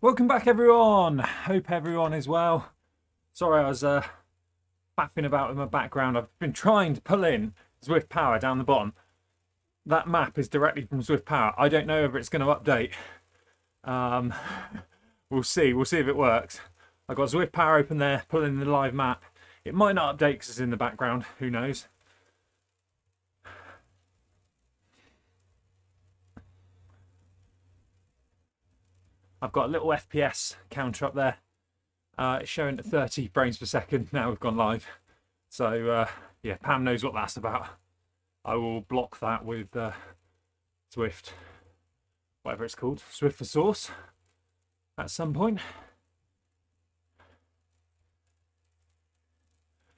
Welcome back, everyone. Hope everyone is well. Sorry, I was faffing about in my background. I've been trying to pull in Zwift Power down the bottom. That map is directly from Zwift Power. I don't know if it's going to update. We'll see. We'll see if it works. I've got Zwift Power open there, pulling in the live map. It might not update because it's in the background. Who knows? I've got a little FPS counter up there. It's showing at 30 frames per second now we've gone live. So yeah, Pam knows what that's about. I will block that with Zwift, whatever it's called, Zwift for Source, at some point.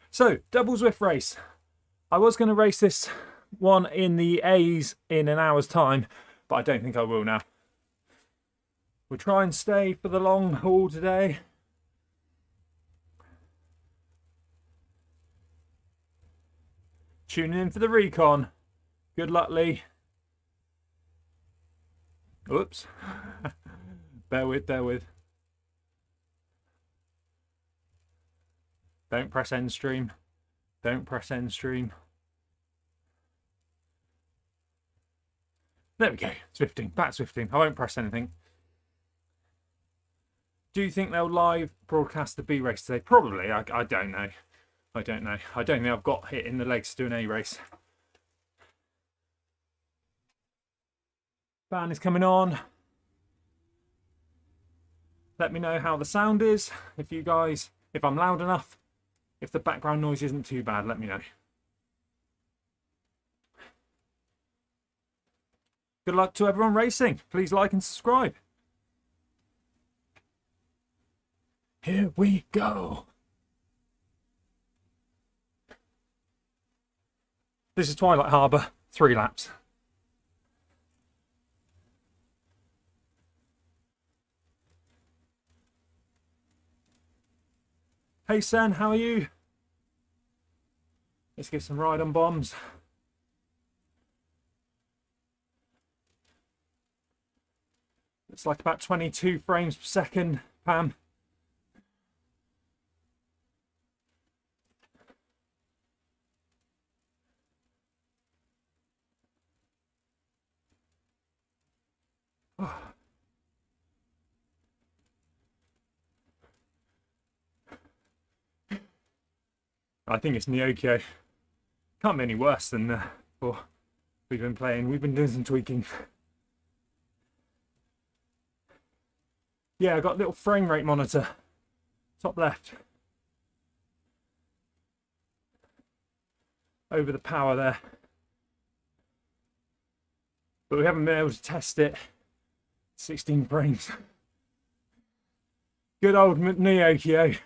So, double Zwift race. I was going to race this one in the A's in an hour's time, but I don't think I will now. We'll try and stay for the long haul today. Tuning in for the recon. Good luck, Lee. Oops. bear with. Don't press end stream. Don't press end stream. There we go. Zwifting. Back Zwifting. I won't press anything. Do you think they'll live broadcast the B race today? Probably. I don't know. I don't know. I don't think I've got it in the legs to do an A race. Fan is coming on. Let me know how the sound is. If I'm loud enough. If the background noise isn't too bad, let me know. Good luck to everyone racing. Please like and subscribe. Here we go. This is Twilight Harbour, 3 laps. Hey Sen, how are you? Let's give some ride on bombs. It's like about 22 frames per second, Pam. I think it's Neokyo. Can't be any worse than what we've been playing. We've been doing some tweaking. Yeah, I got a little frame rate monitor. Top left. Over the power there. But we haven't been able to test it. 16 frames. Good old Neokyo.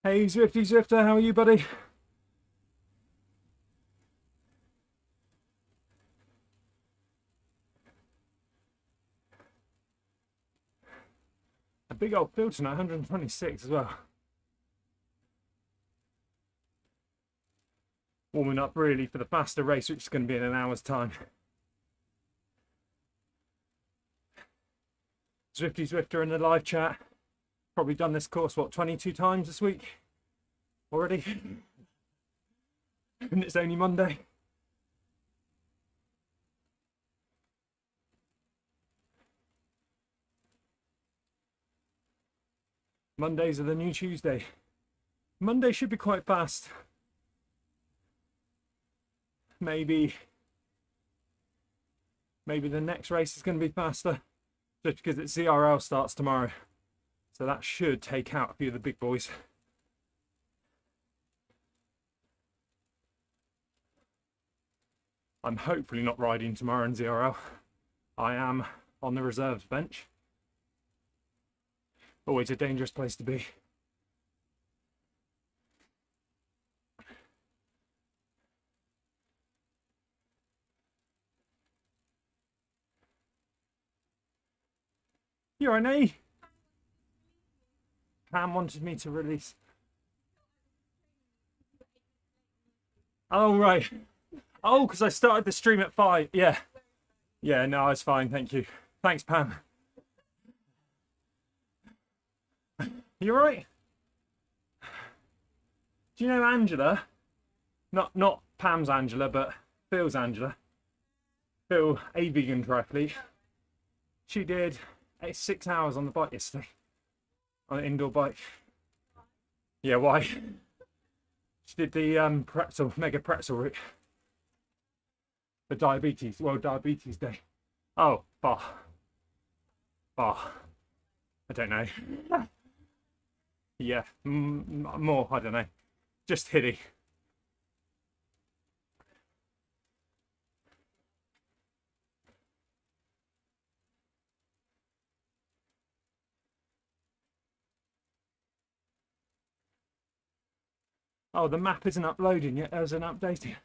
Hey Zwifter, how are you, buddy? A big old filter now, 126 as well. Warming up really for the faster race, which is going to be in an hour's time. Zwifter in the live chat. Probably done this course, what, 22 times this week already? And it's only Monday. Mondays are the new Tuesday. Monday should be quite fast. Maybe the next race is going to be faster, just because it's ZRL starts tomorrow. So that should take out a few of the big boys. I'm hopefully not riding tomorrow in ZRL. I am on the reserves bench. Always a dangerous place to be. You alright, Nay? Pam wanted me to release. Oh, right. Oh, because I started the stream at 5. Yeah. Yeah, no, it's fine. Thank you. Thanks, Pam. You alright? Do you know Angela? Not Pam's Angela, but Phil's Angela. Phil, a vegan triathlete. She did 6 hours on the bike yesterday. On an indoor bike. Yeah, why? She did the pretzel, mega pretzel route. The diabetes, World Diabetes Day. Oh, bar. I don't know. Yeah, more, I don't know. Just hitty. Oh, the map isn't uploading yet. There's an update.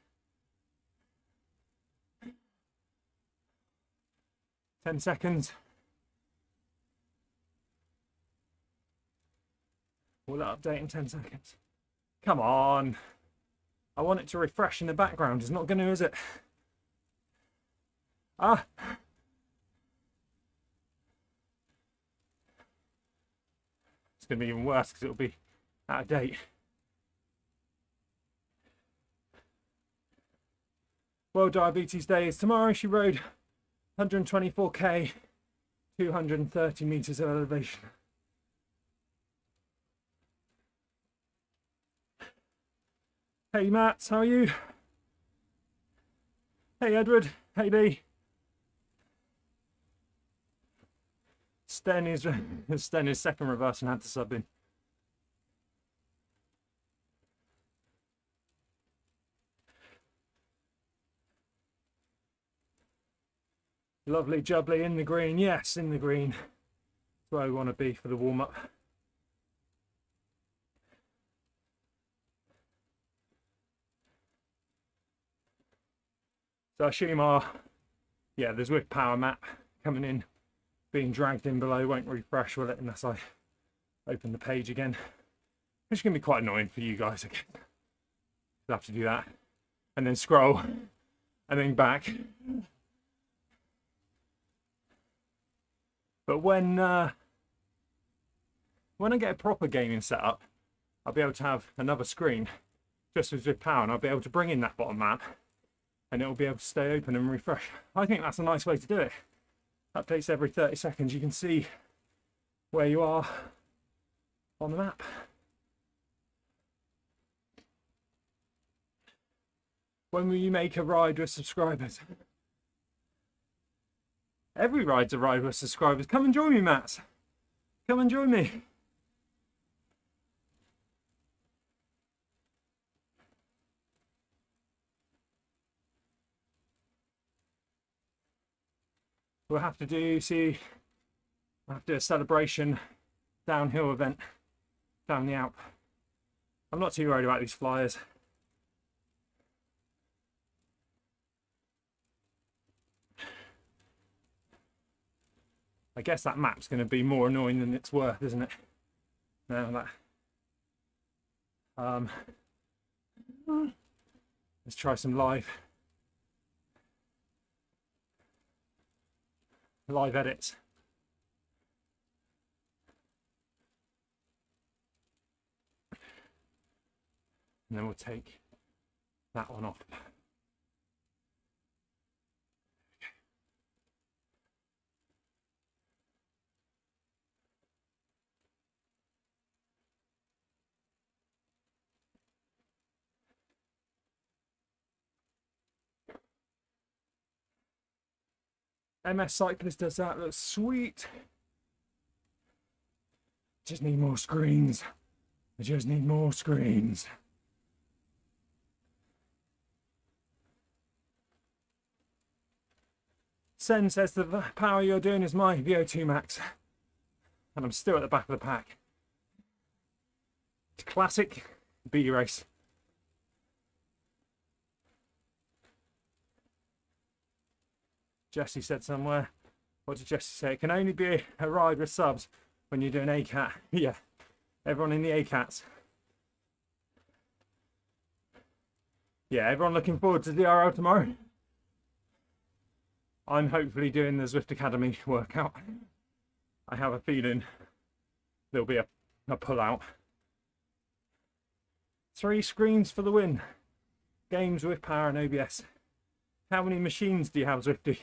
10 seconds. Will it update in 10 seconds? Come on. I want it to refresh in the background. It's not going to, is it? Ah. It's going to be even worse because it'll be out of date. World Diabetes Day is tomorrow. She rode 124k, 230 meters of elevation. Hey Matt, how are you? Hey Edward, hey Lee. Sten is second reverse and had to sub in. Lovely jubbly in the green. Yes, in the green. That's where I want to be for the warm-up. So I assume the Zwift power map coming in, being dragged in below, won't refresh, will it, unless I open the page again. Which is going to be quite annoying for you guys again. You'll have to do that. And then scroll. And then back. But when I get a proper gaming setup, I'll be able to have another screen just with Zwift Power, and I'll be able to bring in that bottom map, and it'll be able to stay open and refresh. I think that's a nice way to do it. Updates every 30 seconds. You can see where you are on the map. When will you make a ride with subscribers? Every ride's a ride with subscribers. Come and join me, Matt. Come and join me. We'll have to do, a celebration downhill event down the Alp. I'm not too worried about these flyers. I guess that map's going to be more annoying than it's worth, isn't it? Now that let's try some live edits. And then we'll take that one off. MS Cyclist does that, looks sweet. Just need more screens. I just need more screens. Sen says the power you're doing is my VO2 max. And I'm still at the back of the pack. Classic B race. Jesse said somewhere, what did Jesse say? It can only be a ride with subs when you're doing ACAT. Yeah, everyone in the ACATs. Yeah, everyone looking forward to DRL tomorrow. I'm hopefully doing the Zwift Academy workout. I have a feeling there'll be a pull-out. 3 screens for the win. Games with power and OBS. How many machines do you have, Zwifty?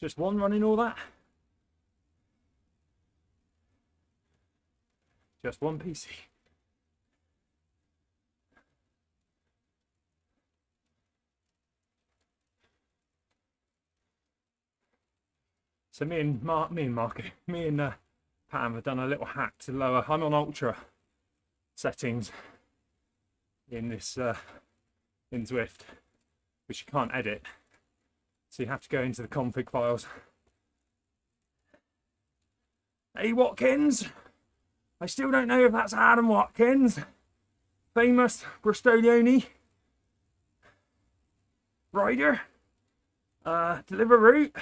Just one running all that? Just one PC. So me and Pam have done a little hack to lower. I'm on ultra settings in this in Zwift, which you can't edit. So you have to go into the config files. Hey Watkins, I still don't know if that's Adam Watkins, famous Bristoliani rider, Deliveroo.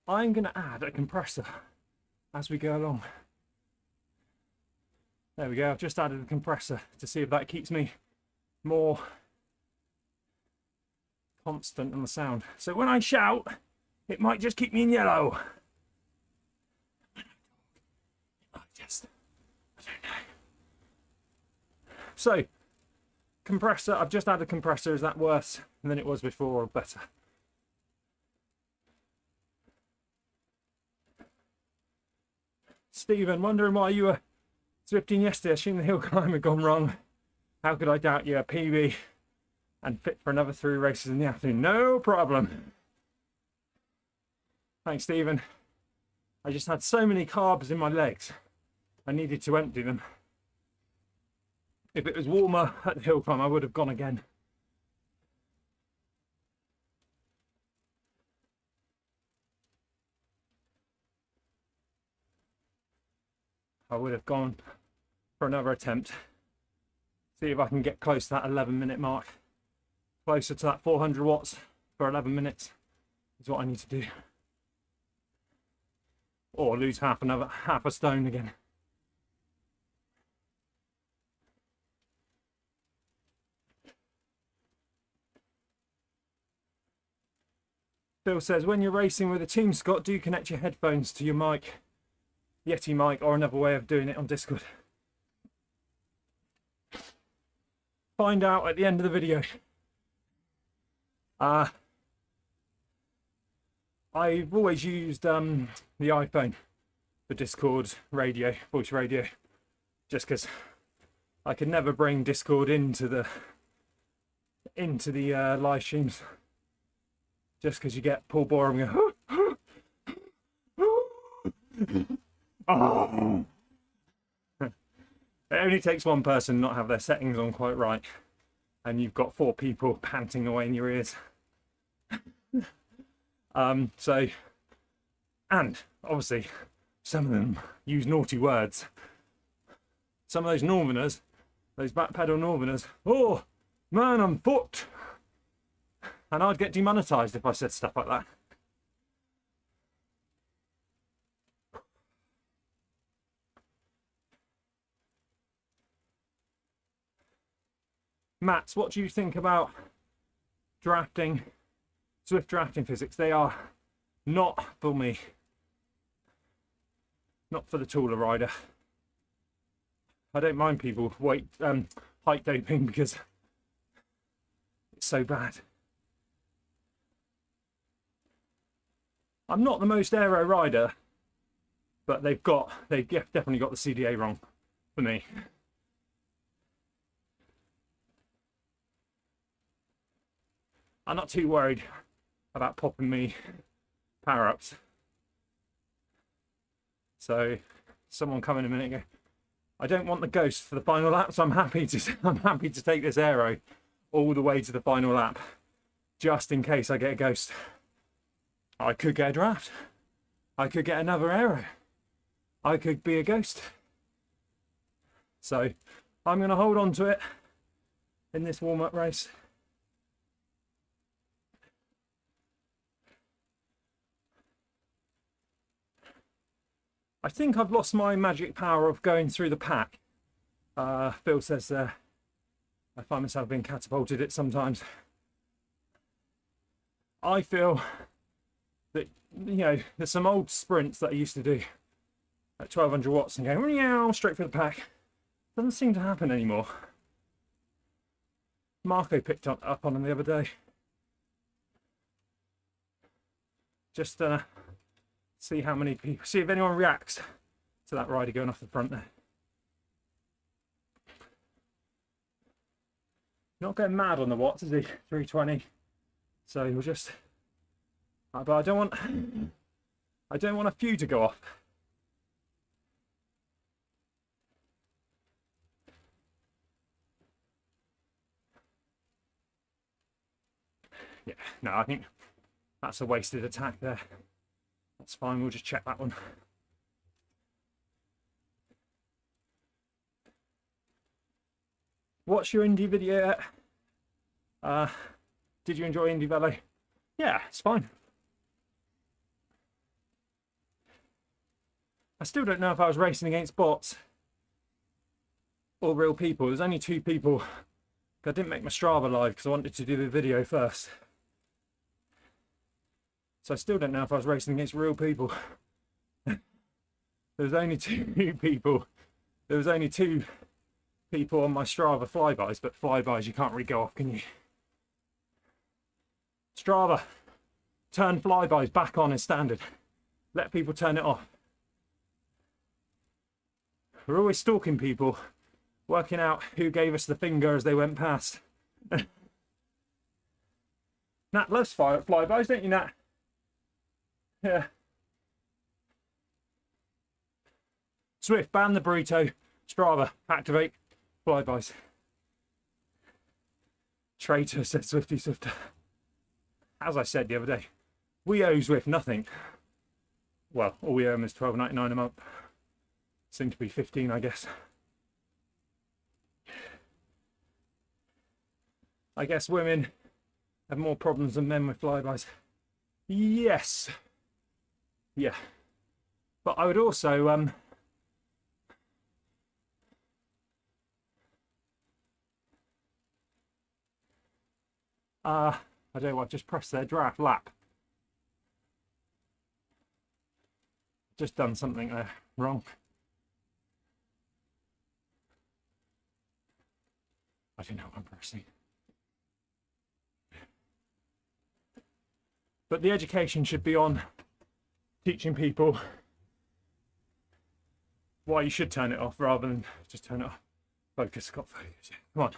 I'm going to add a compressor as we go along. There we go, I've just added a compressor to see if that keeps me more constant on the sound. So when I shout, it might just keep me in yellow. It might just, I don't know. So, compressor, I've just added a compressor. Is that worse than it was before or better? Stephen, wondering why you were Zwifting yesterday. I assume the hill climb had gone wrong. How could I doubt you? PB and fit for another 3 races in the afternoon. No problem. Thanks, Stephen. I just had so many carbs in my legs. I needed to empty them. If it was warmer at the hill climb, I would have gone again. I would have gone for another attempt. See if I can get close to that 11-minute mark. Closer to that 400 watts for 11 minutes is what I need to do. Or lose half a stone again. Phil says, when you're racing with a team, Scott, do you connect your headphones to your mic? Yeti mic, or another way of doing it on Discord. Find out at the end of the video. I've always used the iPhone for Discord radio, voice radio, just because I could never bring Discord into the live streams, just because you get Paul Borum going, oh. It only takes one person not have their settings on quite right, and you've got 4 people panting away in your ears. So, and obviously some of them use naughty words. Some of those Northerners, those backpedal Northerners, oh man, I'm fucked. And I'd get demonetized if I said stuff like that. Mats, what do you think about drafting, Zwift drafting physics? They are not for me. Not for the taller rider. I don't mind people height doping because it's so bad. I'm not the most aero rider, but they've definitely got the CDA wrong for me. I'm not too worried about popping me power-ups. So someone come in a minute and go, I don't want the ghost for the final lap, so I'm happy to take this aero all the way to the final lap, just in case I get a ghost. I could get a draft. I could get another aero. I could be a ghost. So I'm going to hold on to it in this warm-up race. I think I've lost my magic power of going through the pack. Phil says I find myself being catapulted it sometimes. I feel that, you know, there's some old sprints that I used to do at 1200 watts and go straight through the pack. Doesn't seem to happen anymore. Marco picked up on him the other day. Just see how many people, see if anyone reacts to that rider going off the front there. Not going mad on the watts, is he? 320. So we'll just, but I don't want a few to go off. Yeah, no, I think that's a wasted attack there. That's fine, we'll just check that one. What's your indie video yet? Did you enjoy indieVelo? Yeah, it's fine. I still don't know if I was racing against bots or real people. There's only 2 people. I didn't make my Strava live because I wanted to do the video first. So I still don't know if I was racing against real people. There was only 2 people. There was only 2 people on my Strava flybys, but flybys you can't really go off, can you? Strava, turn flybys back on as standard. Let people turn it off. We're always stalking people, working out who gave us the finger as they went past. Nat loves flybys, don't you, Nat? Yeah. Zwift, ban the burrito. Strava, activate. Flybys. Traitor, said Zwifter. As I said the other day, we owe Zwift nothing. Well, all we owe him is $12.99 a month. Soon to be 15, I guess. I guess women have more problems than men with flybys. Yes. Yeah. But I would also I don't know what, just press their draft lap. Just done something there wrong. I don't know what I'm pressing. But the education should be on teaching people why you should turn it off rather than just turn it off. Focus, got focus. Come on.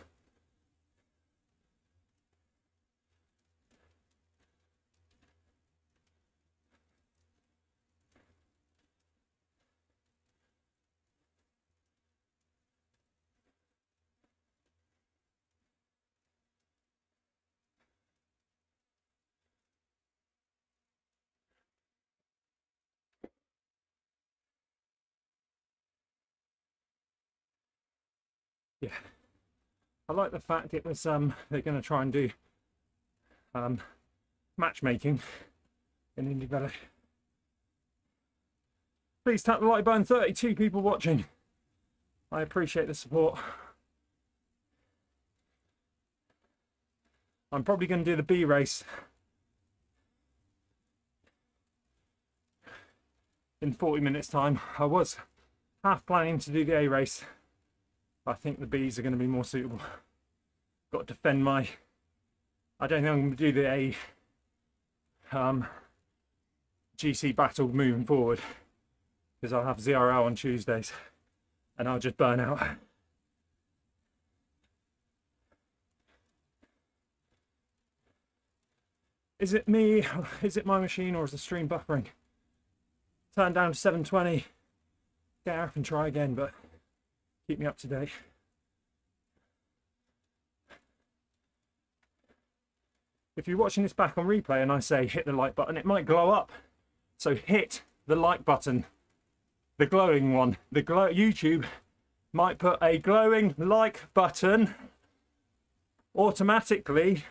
Yeah, I like the fact it was they're going to try and do matchmaking in indieVelo. Please tap the like button. 32 people watching. I appreciate the support. I'm probably going to do the B race in 40 minutes time. I was half planning to do the A race. I think the B's are going to be more suitable. Got to defend my... I don't think I'm going to do the A GC battle moving forward, because I'll have ZRL on Tuesdays and I'll just burn out. Is it me? Is it my machine, or is the stream buffering? Turn down to 720. Get up and try again, but keep me up to date. If you're watching this back on replay and I say hit the like button, it might glow up. So hit the like button, the glowing one. YouTube might put a glowing like button automatically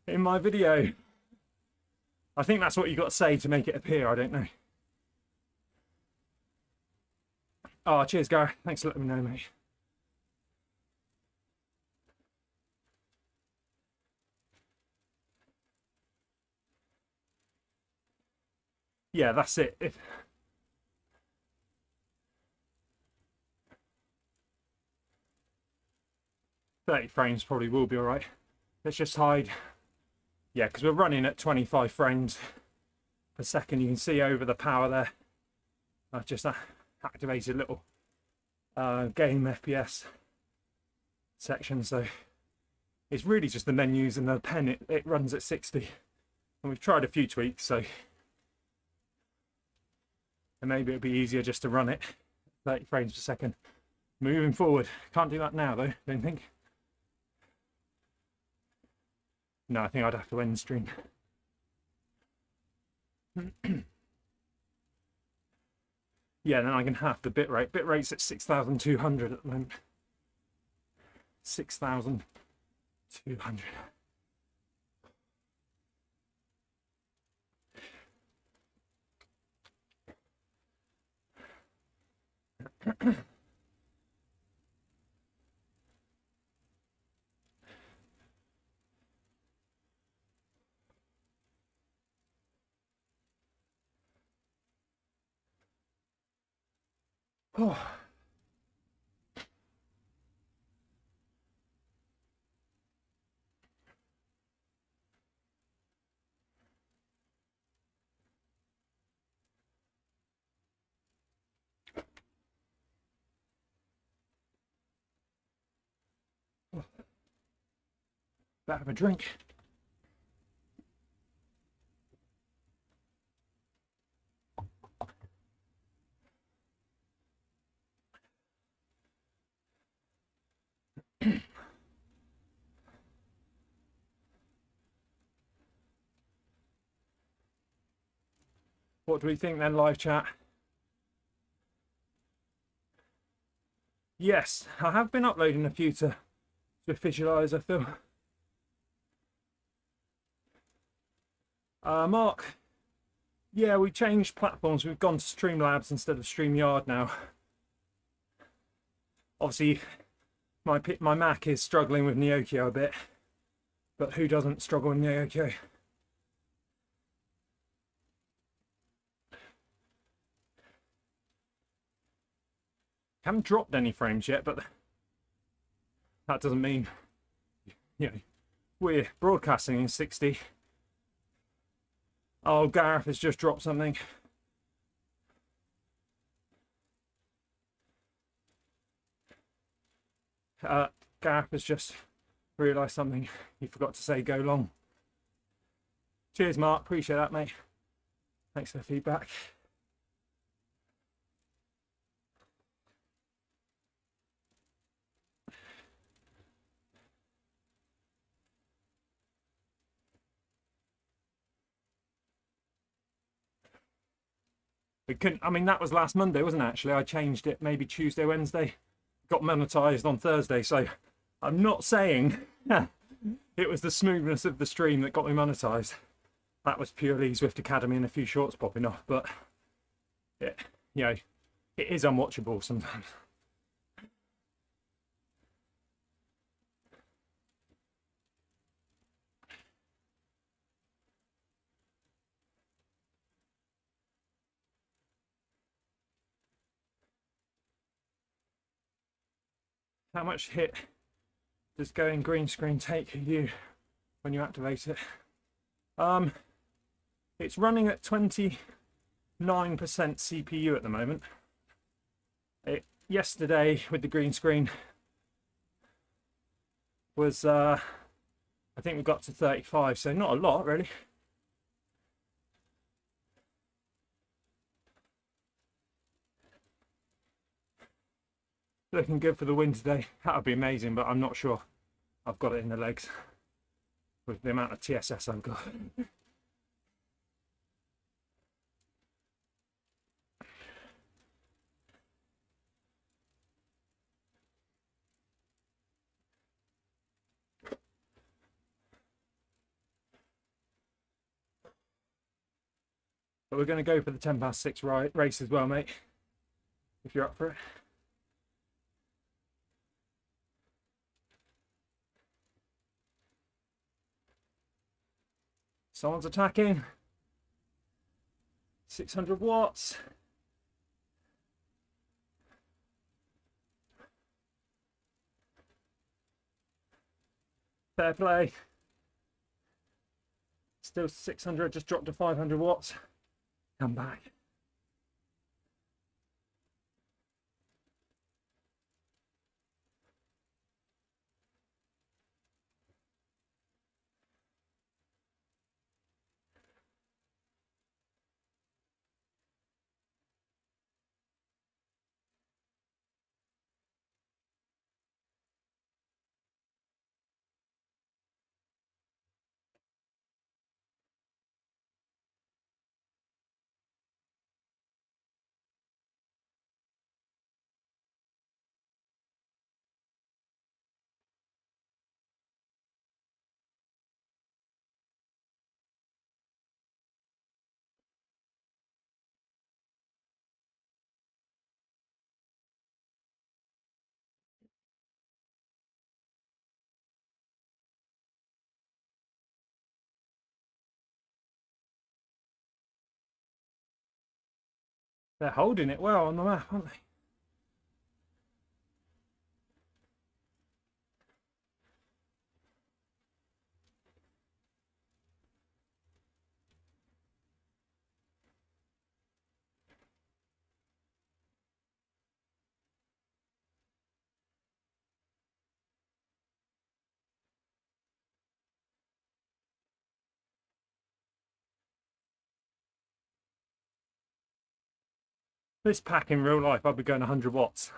in my video. I think that's what you got to say to make it appear. I don't know. Oh, cheers, Gary. Thanks for letting me know, mate. Yeah, that's it. 30 frames probably will be all right. Let's just hide. Yeah, because we're running at 25 frames per second. You can see over the power there. I've just activated a little game FPS section. So it's really just the menus and the pen. It runs at 60. And we've tried a few tweaks, so and maybe it'll be easier just to run it 30 frames per second moving forward. Can't do that now though, don't think. No, I think I'd have to end the stream. Yeah, then I can half the bitrate. Bitrate's at 6,200 at the moment. 6,200. Oh. Better have a drink. What do we think then, live chat? Yes, I have been uploading a few to visualize, I feel. Mark, yeah, we changed platforms. We've gone to Streamlabs instead of StreamYard now. Obviously, my Mac is struggling with Neokyo a bit, but who doesn't struggle with Neokyo? Haven't dropped any frames yet, but that doesn't mean, you know, we're broadcasting in 60. Oh, Gareth has just dropped something. Gareth has just realised something. He forgot to say go long. Cheers, Mark. Appreciate that, mate. Thanks for the feedback. We couldn't, I mean, that was last Monday, wasn't it, actually? I changed it maybe Tuesday, Wednesday. Got monetized on Thursday, so I'm not saying it was the smoothness of the stream that got me monetized. That was purely Zwift Academy and a few shorts popping off, but it, you know, it is unwatchable sometimes. How much hit does going green screen take you when you activate it? It's running at 29% CPU at the moment. Yesterday with the green screen was I think we got to 35, so not a lot really. Looking good for the win today. That would be amazing, but I'm not sure I've got it in the legs with the amount of TSS I've got. But we're going to go for the 6:10 race as well, mate, if you're up for it. Someone's attacking. 600 watts. Fair play. Still 600, just dropped to 500 watts. Come back. They're holding it well on the map, aren't they? This pack in real life, I'll be going 100 watts.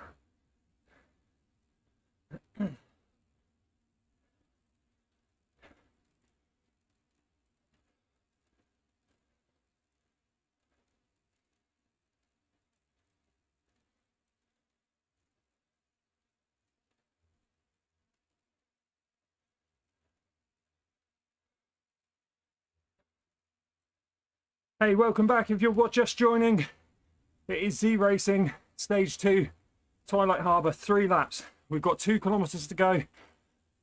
Hey, welcome back if you're just joining. It is ZRacing Stage 2, Twilight Harbour, 3 laps. We've got 2 kilometres to go.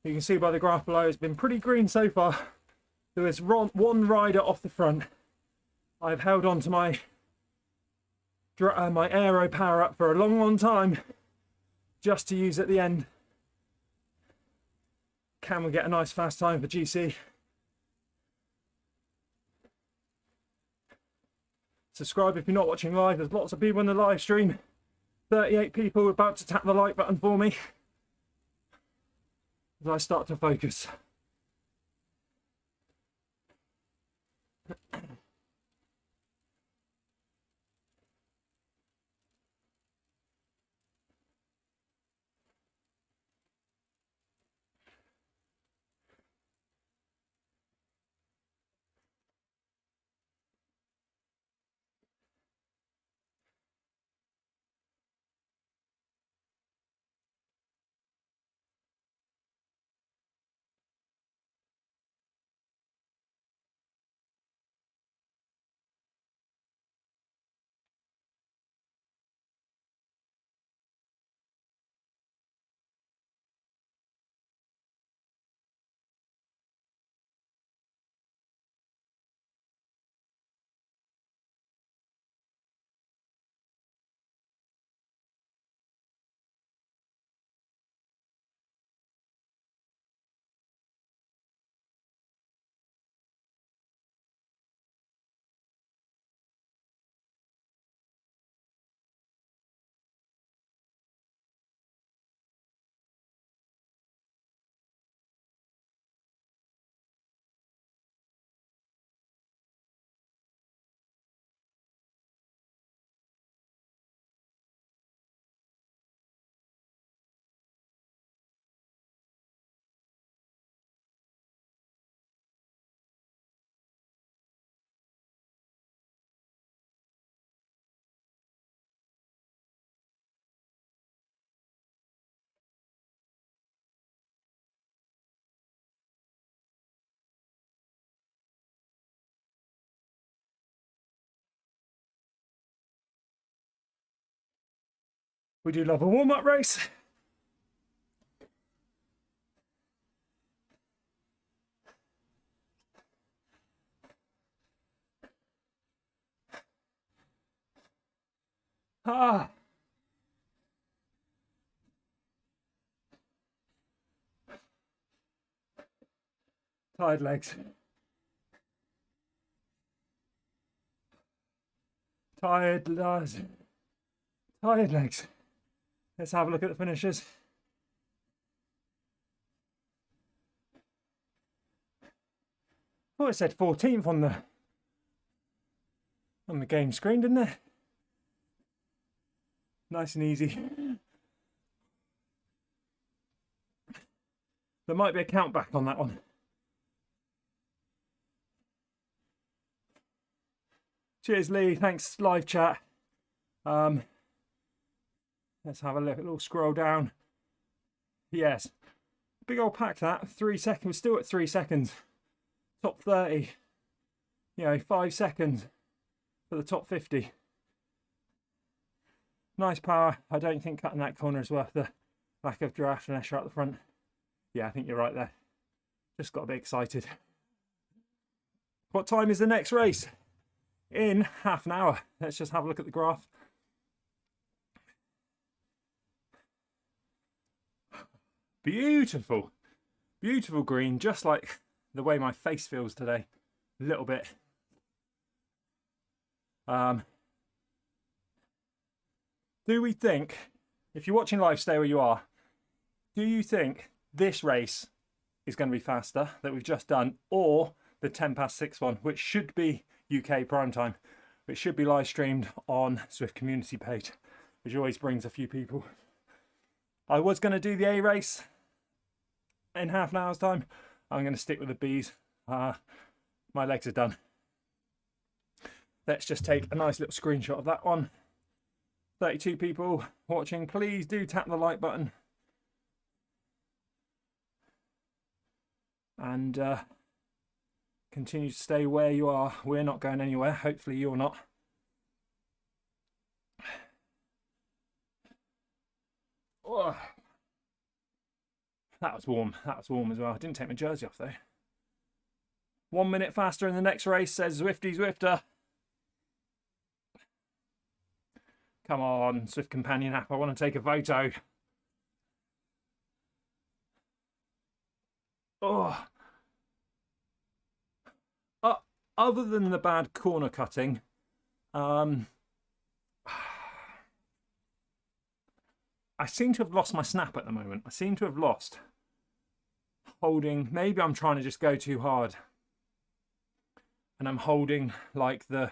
You can see by the graph below, it's been pretty green so far. There is one rider off the front. I've held on to my aero power up for a long time, just to use at the end. Can we get a nice fast time for GC? Subscribe if you're not watching live. There's lots of people in the live stream. 38 people about to tap the like button for me as I start to focus. We do love a warm-up race. Ah. Tired legs. Tired legs. Tired legs. Let's have a look at the finishers. Oh, it said 14th on the game screen, didn't it? Nice and easy. There might be a count back on that one. Cheers, Lee. Thanks, live chat. Let's have a look. A little scroll down. Yes. Big old pack that. 3 seconds. We're still at 3 seconds. Top 30. You know, 5 seconds for the top 50. Nice power. I don't think cutting that corner is worth the lack of draft unless you're at the front. Yeah, I think you're right there. Just got a bit excited. What time is the next race? In half an hour. Let's just have a look at the graph. Beautiful. Beautiful green, just like the way my face feels today. A little bit. Do we think, if you're watching live, stay where you are, do you think this race is going to be faster that we've just done, or the 6:10 one, which should be UK prime time, which should be live streamed on Zwift community page, which always brings a few people. I was going to do the A race in half an hour's time. I'm going to stick with the Bs. My legs are done. Let's just take a nice little screenshot of that one. 32 people watching. Please do tap the like button. And continue to stay where you are. We're not going anywhere. Hopefully you're not. Oh, that was warm. That was warm as well. I didn't take my jersey off though. 1 minute faster in the next race, says Zwifter. Come on, Zwift companion app. I want to take a photo. Oh. Other than the bad corner cutting, I seem to have lost my snap at the moment. I seem to have lost holding. Maybe I'm trying to just go too hard. And I'm holding like I'm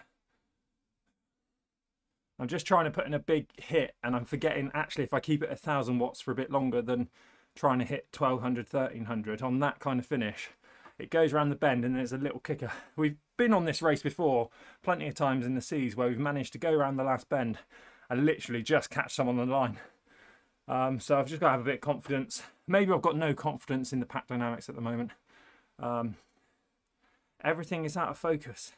just trying to put in a big hit, and I'm forgetting actually if I keep it 1,000 watts for a bit longer than trying to hit 1200, 1300 on that kind of finish. It goes around the bend and there's a little kicker. We've been on this race before plenty of times in the seas where we've managed to go around the last bend and literally just catch someone on the line. So I've just got to have a bit of confidence. Maybe I've got no confidence in the pack dynamics at the moment. Everything is out of focus.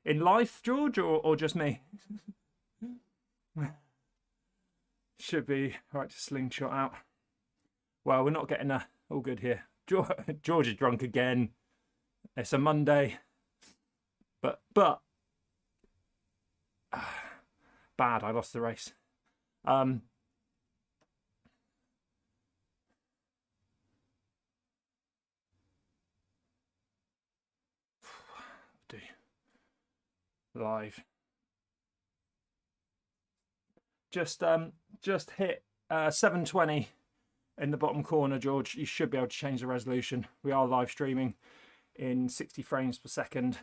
In life, George, or just me? Should be all right to slingshot out. Well, we're not getting all good here. George is drunk again. It's a Monday. But bad, I lost the race. Live. Just hit 720 in the bottom corner, George. You should be able to change the resolution. We are live streaming in 60 frames per second.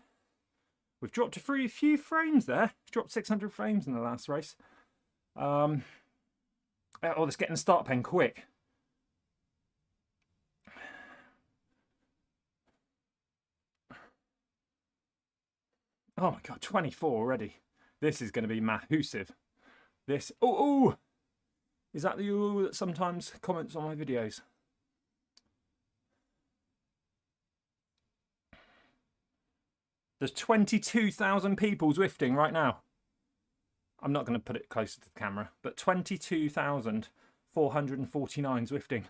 We've dropped a few frames there. We've dropped 600 frames in the last race. Oh, let's get in the start pen quick. Oh my god, 24 already. This is going to be massive. This, oh, is that the you that sometimes comments on my videos? There's 22,000 people Zwifting right now. I'm not going to put it closer to the camera, but 22,449 Zwifting.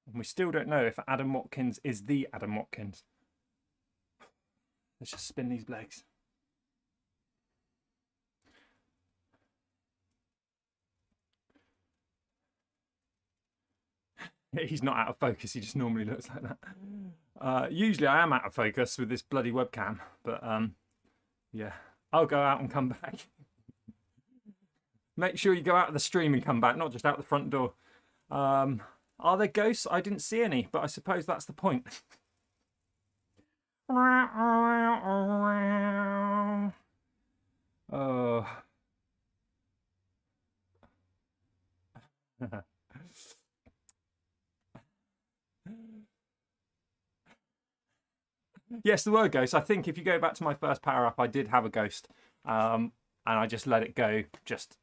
And we still don't know if Adam Watkins is the Adam Watkins. Let's just spin these legs. He's not out of focus, he just normally looks like that. Usually I am out of focus with this bloody webcam, but yeah, I'll go out and come back. Make sure you go out of the stream and come back, not just out the front door. Are there ghosts? I didn't see any, but I suppose that's the point. Oh. Yes, there were ghosts. I think if you go back to my first power up, I did have a ghost, and I just let it go just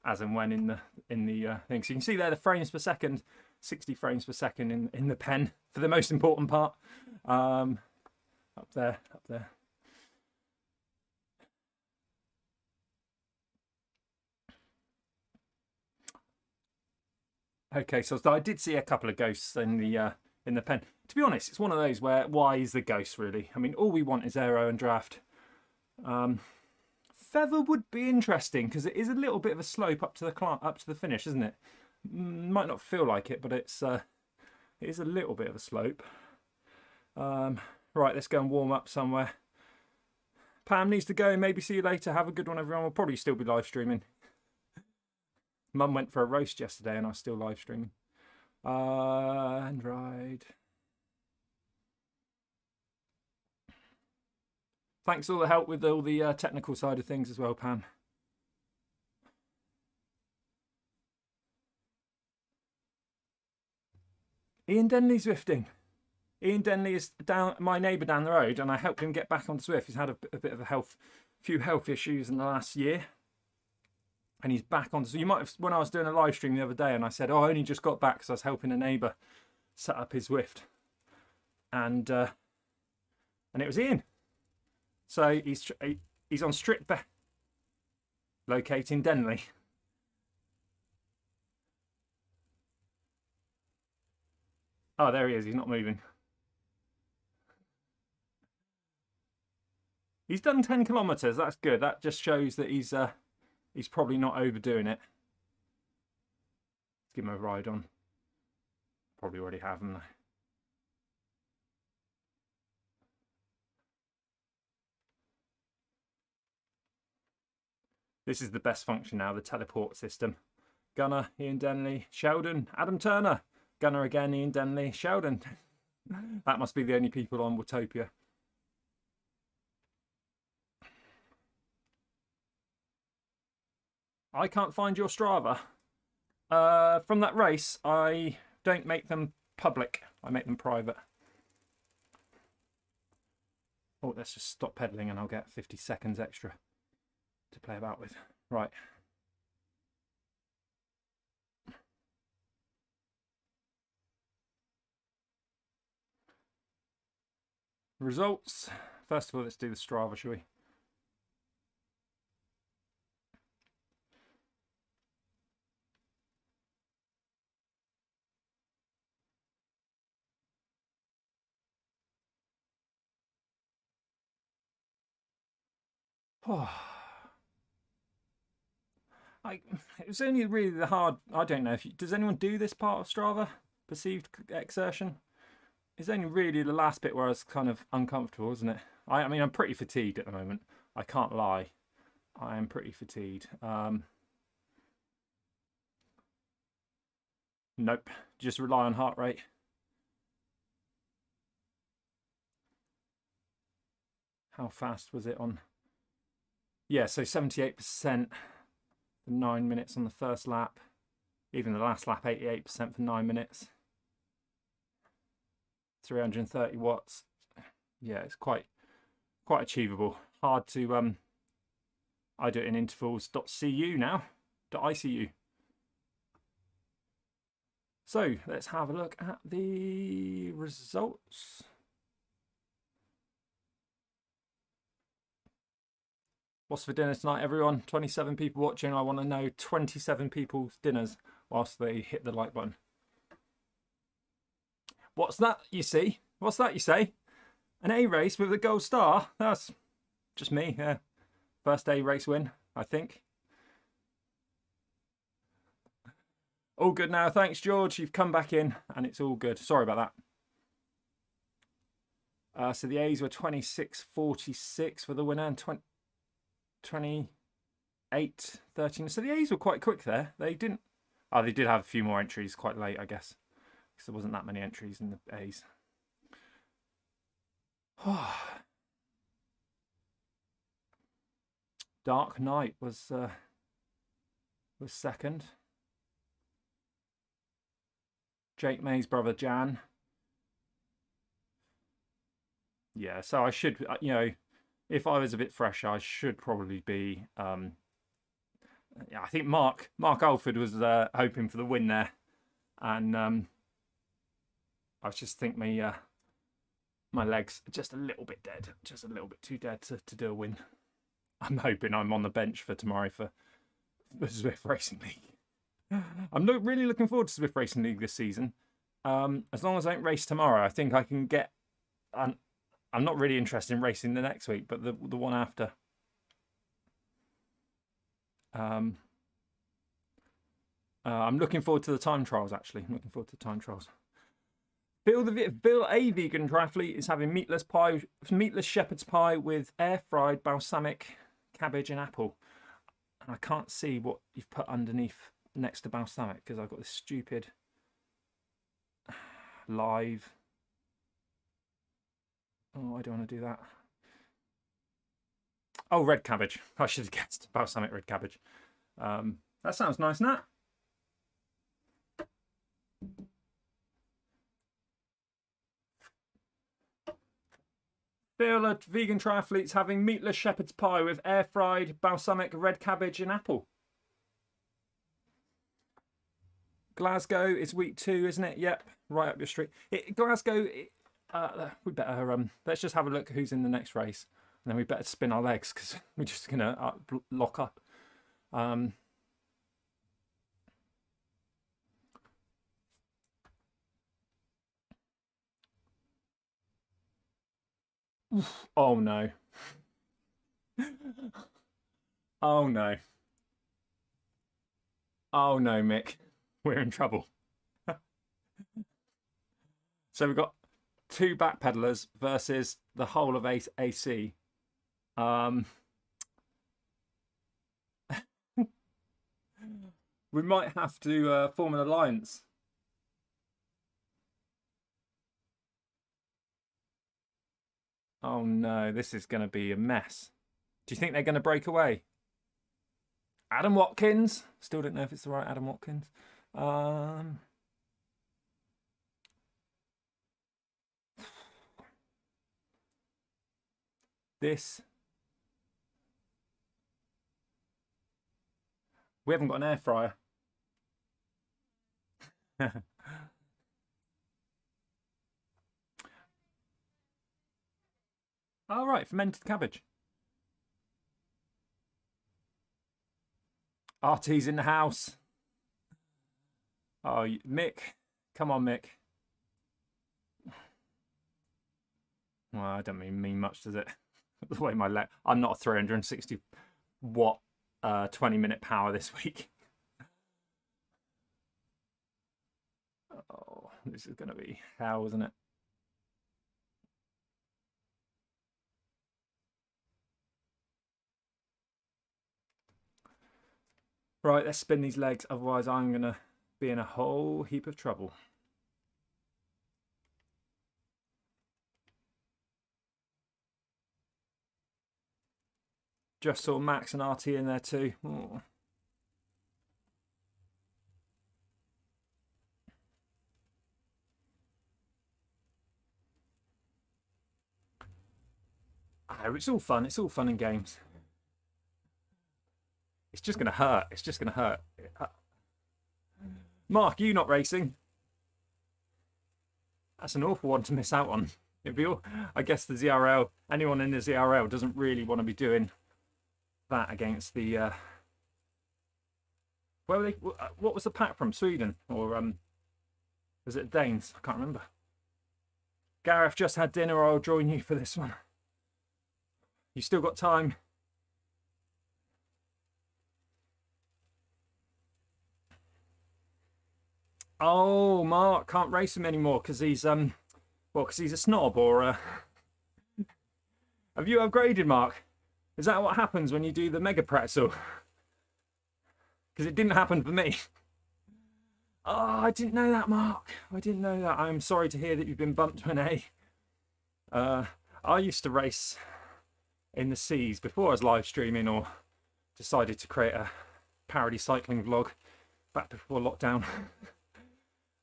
as and when in the thing. So you can see there the frames per second, 60 frames per second in the pen for the most important part. Up there. Okay, so I did see a couple of ghosts in the pen. To be honest, it's one of those where why is the ghost really? I mean, all we want is aero and draft. Feather would be interesting because it is a little bit of a slope up to the finish, isn't it? Might not feel like it, but it is a little bit of a slope. Right, let's go and warm up somewhere. Pam needs to go. Maybe see you later. Have a good one, everyone. We'll probably still be live streaming. Mum went for a roast yesterday, and I was still live streaming. And ride. Thanks for all the help with all the technical side of things as well, Pam. Ian Denley's Zwifting. Ian Denley is my neighbour down the road, and I helped him get back on Zwift. He's had a bit of a few health issues in the last year, and he's back on. So you might have, when I was doing a live stream the other day, and I said, "Oh, I only just got back because I was helping a neighbour set up his Zwift," and it was Ian. So he's on Strict locating Denley. Oh, there he is. He's not moving. He's done 10 kilometres. That's good. That just shows that he's probably not overdoing it. Let's give him a ride on. Probably already have, haven't I? This is the best function now, the teleport system. Gunnar, Ian Denley, Sheldon, Adam Turner. Gunnar again, Ian Denley, Sheldon. That must be the only people on Watopia. I can't find your Strava. From that race, I don't make them public. I make them private. Oh, let's just stop pedaling and I'll get 50 seconds extra to play about with. Right. Results. First of all, let's do the Strava, shall we? Oh. It was only really the hard. I don't know if does anyone do this part of Strava? Perceived exertion. It's only really the last bit where I was kind of uncomfortable, isn't it? I mean, I'm pretty fatigued at the moment. I can't lie. I am pretty fatigued. Nope. Just rely on heart rate. How fast was it on? Yeah, so 78% for 9 minutes on the first lap. Even the last lap, 88% for 9 minutes. 330 watts. Yeah, it's quite achievable. Hard to I do it in intervals.cu now. .icu. So let's have a look at the results. What's for dinner tonight, everyone? 27 people watching. I want to know 27 people's dinners whilst they hit the like button. What's that you see? What's that you say? An A race with a gold star? That's just me, yeah. First A race win, I think. All good now. Thanks, George. You've come back in and it's all good. Sorry about that. So the A's were 26.46 for the winner and 28.13. So the A's were quite quick there. They didn't... Oh, they did have a few more entries quite late, I guess. Because there wasn't that many entries in the A's. Dark Knight was second. Jake May's brother Jan. Yeah, so I should, you know, if I was a bit fresh, I should probably be. Yeah, I think Mark Alford was hoping for the win there, and I just think my legs are just a little bit dead, just a little bit too dead to do a win. I'm hoping I'm on the bench for tomorrow for Zwift Racing League. I'm really looking forward to Zwift Racing League this season. As long as I don't race tomorrow, I think I can get. I'm not really interested in racing the next week, but the one after. I'm looking forward to the time trials. Actually, I'm looking forward to the time trials. Bill, a vegan triathlete, is having meatless shepherd's pie with air-fried balsamic cabbage and apple. And I can't see what you've put underneath next to balsamic because I've got this stupid live. Oh, I don't want to do that. Oh, red cabbage. I should have guessed balsamic red cabbage. That sounds nice, Nat. Feel a vegan triathletes having meatless shepherd's pie with air-fried balsamic red cabbage and apple. Glasgow is week 2, isn't it? Yep, right up your street. Glasgow. We better let's just have a look at who's in the next race, and then we better spin our legs because we're just gonna lock up. Oh no. Oh no. Oh no, Mick. We're in trouble. So we've got 2 Backpedal'rs versus the whole of AC. We might have to form an alliance. Oh no, this is going to be a mess. Do you think they're going to break away? Adam Watkins. Still don't know if it's the right Adam Watkins. This. We haven't got an air fryer. All right, fermented cabbage. RT's in the house. Oh, Mick. Come on, Mick. Well, I don't mean much, does it? The way my leg... I'm not 360 watt 20-minute power this week. Oh, this is going to be hell, isn't it? Right, let's spin these legs, otherwise I'm going to be in a whole heap of trouble. Just saw Max and RT in there too. Oh. Oh, it's all fun. It's all fun and games. It's just going to hurt. It's just going to hurt. Mark, you not racing? That's an awful one to miss out on. It'd be all, I guess the ZRL, anyone in the ZRL doesn't really want to be doing that against the where were they? What was the pack from? Sweden or was it Danes? I can't remember. Gareth, just had dinner. I'll join you for this one. You still got time. Oh, Mark can't race him anymore because he's well, because he's a snob, or have you upgraded, Mark? Is that what happens when you do the mega pretzel? Because it didn't happen for me. Oh, I didn't know that, Mark. I didn't know that. I'm sorry to hear that you've been bumped to an A. I used to race in the seas before I was live streaming or decided to create a parody cycling vlog back before lockdown.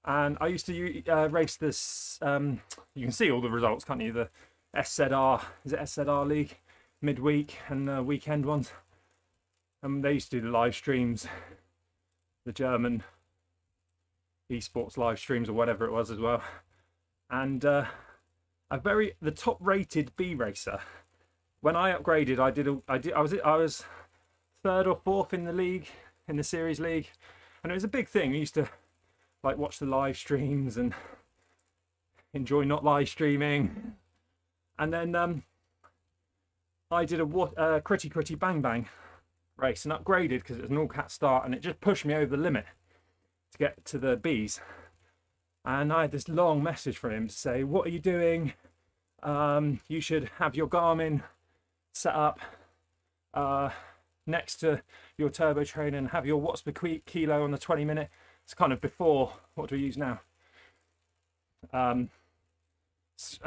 And I used to race this, you can see all the results, can't you? The SZR, is it SZR League? Midweek and weekend ones. And they used to do the live streams, the German esports live streams or whatever it was as well. And the top rated B racer, when I upgraded, I was third or fourth in the league, in the series league. And it was a big thing. We used to like watch the live streams and enjoy not live streaming. And then I did a Critty Critty Bang Bang race and upgraded because it was an all-cat start, and it just pushed me over the limit to get to the Bs. And I had this long message from him to say, what are you doing? You should have your Garmin set up next to your turbo trainer and have your watts per kilo on the 20-minute. It's kind of before, what do we use now? A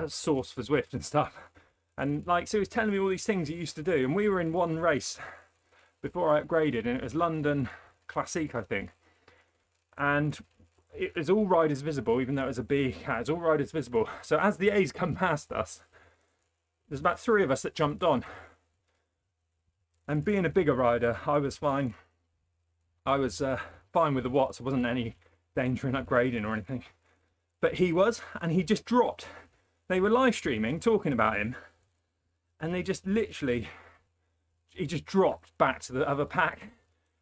source for Zwift and stuff. And like, so he was telling me all these things he used to do. And we were in one race before I upgraded, and it was London Classique, I think. And it was all riders visible, even though it was a B cat, it's all riders visible. So as the A's come past us, there's about 3 of us that jumped on. And being a bigger rider, I was fine. I was fine with the watts. There wasn't any danger in upgrading or anything. But he was, and he just dropped. They were live streaming, talking about him, and they just literally, he just dropped back to the other pack.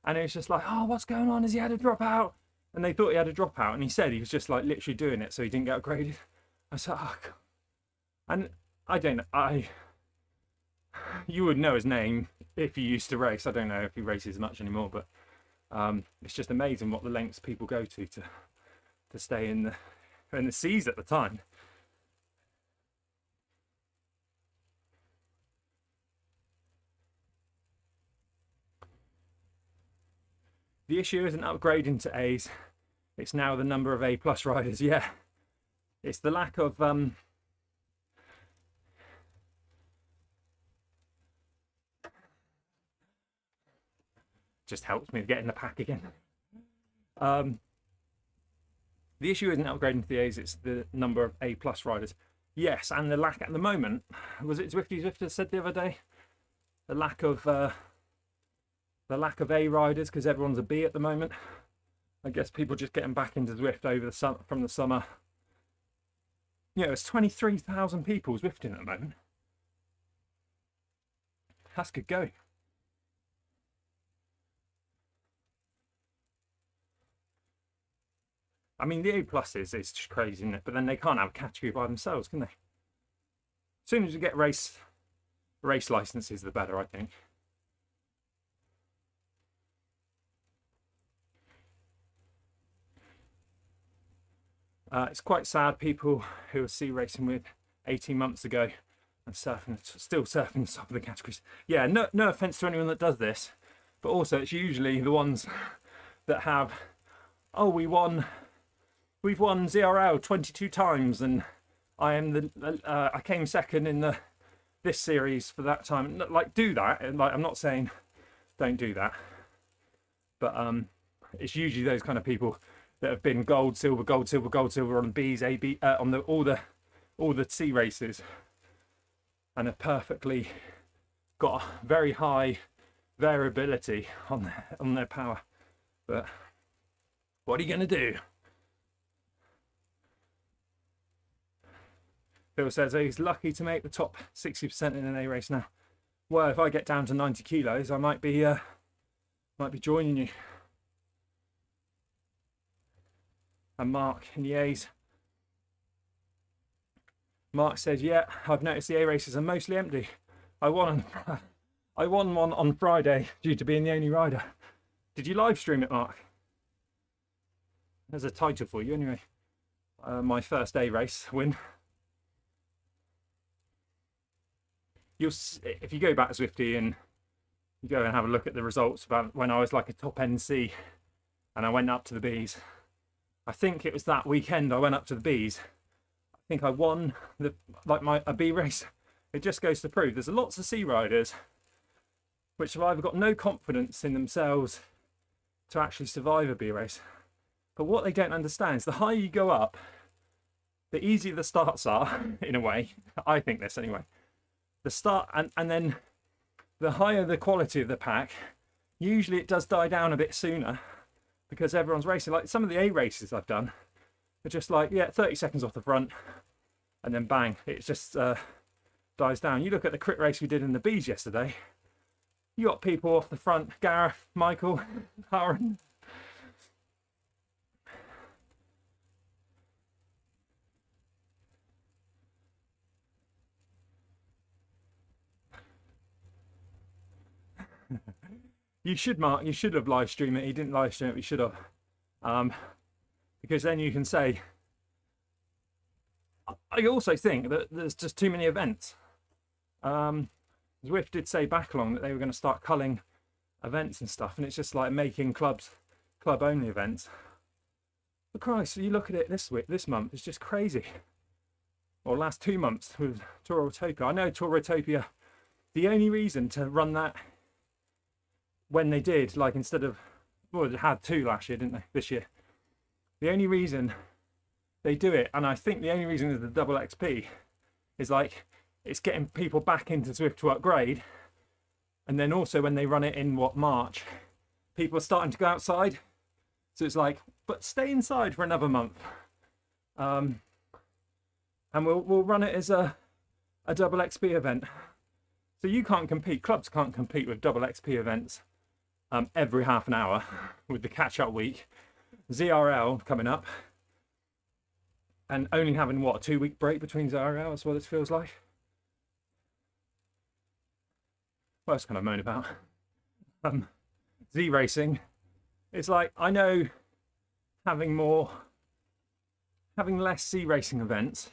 And it was just like, oh, what's going on? Has he had a dropout? And they thought he had a dropout, and he said he was just like literally doing it so he didn't get upgraded. I said, oh, God. And I don't know, you would know his name if he used to race. I don't know if he races much anymore, but it's just amazing what the lengths people go to stay in the seas at the time. The issue isn't upgrading to A's, it's now the number of A+ riders. Yeah, it's the lack of just helps me get in the pack again. The issue isn't upgrading to the A's, it's the number of A+ riders. Yes, and the lack at the moment, was it Zwifter said the other day, the lack of A riders, because everyone's a B at the moment. I guess people just getting back into Zwift over the summer, from the summer. Yeah, it's 23,000 people Zwifting at the moment. That's good going. I mean, the A+ is just crazy, isn't it? But then they can't have a category by themselves, can they? As soon as you get race licenses, the better, I think. It's quite sad, people who were ZRacing with 18 months ago and still surfing the top of the categories. Yeah, no offense to anyone that does this, but also it's usually the ones that have, oh, we've won ZRL 22 times, and I came second in this series for that time. Like, do that, and like, I'm not saying don't do that, but it's usually those kind of people that have been gold, silver, gold, silver, gold, silver on B's, AB, on all the C races, and have perfectly got very high variability on their power. But what are you going to do? Phil says he's lucky to make the top 60% in an A race now. well, if I get down to 90 kilos, I might be joining you. And Mark in Yays. Mark said, yeah, I've noticed the A races are mostly empty. I won one on Friday due to being the only rider. Did you live stream it, Mark? There's a title for you anyway. My first A race win. If you go back to Zwifty and you go and have a look at the results about when I was like a top NC and I went up to the Bs. I think it was that weekend I went up to the Bs. I think I won a B race. It just goes to prove there's lots of C riders which have either got no confidence in themselves to actually survive a B race. But what they don't understand is the higher you go up, the easier the starts are, in a way. I think this anyway. The start, and then the higher the quality of the pack, usually it does die down a bit sooner because everyone's racing. Like some of the A races I've done are just like, yeah, 30 seconds off the front and then bang, it just dies down. You look at the crit race we did in the Bs yesterday, you got people off the front, Gareth, Michael, Aaron. You should, Mark, you should have live streamed it. He didn't live stream it, we should have. Because then you can say, I also think that there's just too many events. Zwift did say back along that they were going to start culling events and stuff, and it's just like making club only events. But Christ, you look at it this month, it's just crazy. Or last 2 months with Tour Utopia. I know Tour Utopia, the only reason to run that when they did, like instead of, well, they had 2 last year, didn't they, this year? The only reason they do it, and I think the only reason is the double XP, is like, it's getting people back into Zwift to upgrade. And then also when they run it in, March, people are starting to go outside. So it's like, but stay inside for another month. And we'll run it as a double XP event. So you can't compete, clubs can't compete with double XP events every half an hour with the catch-up week. ZRL coming up. And only having, what, a 2-week break between ZRL, that's what it feels like. What else can I moan about? Z-Racing. It's like, I know having less Z-Racing events,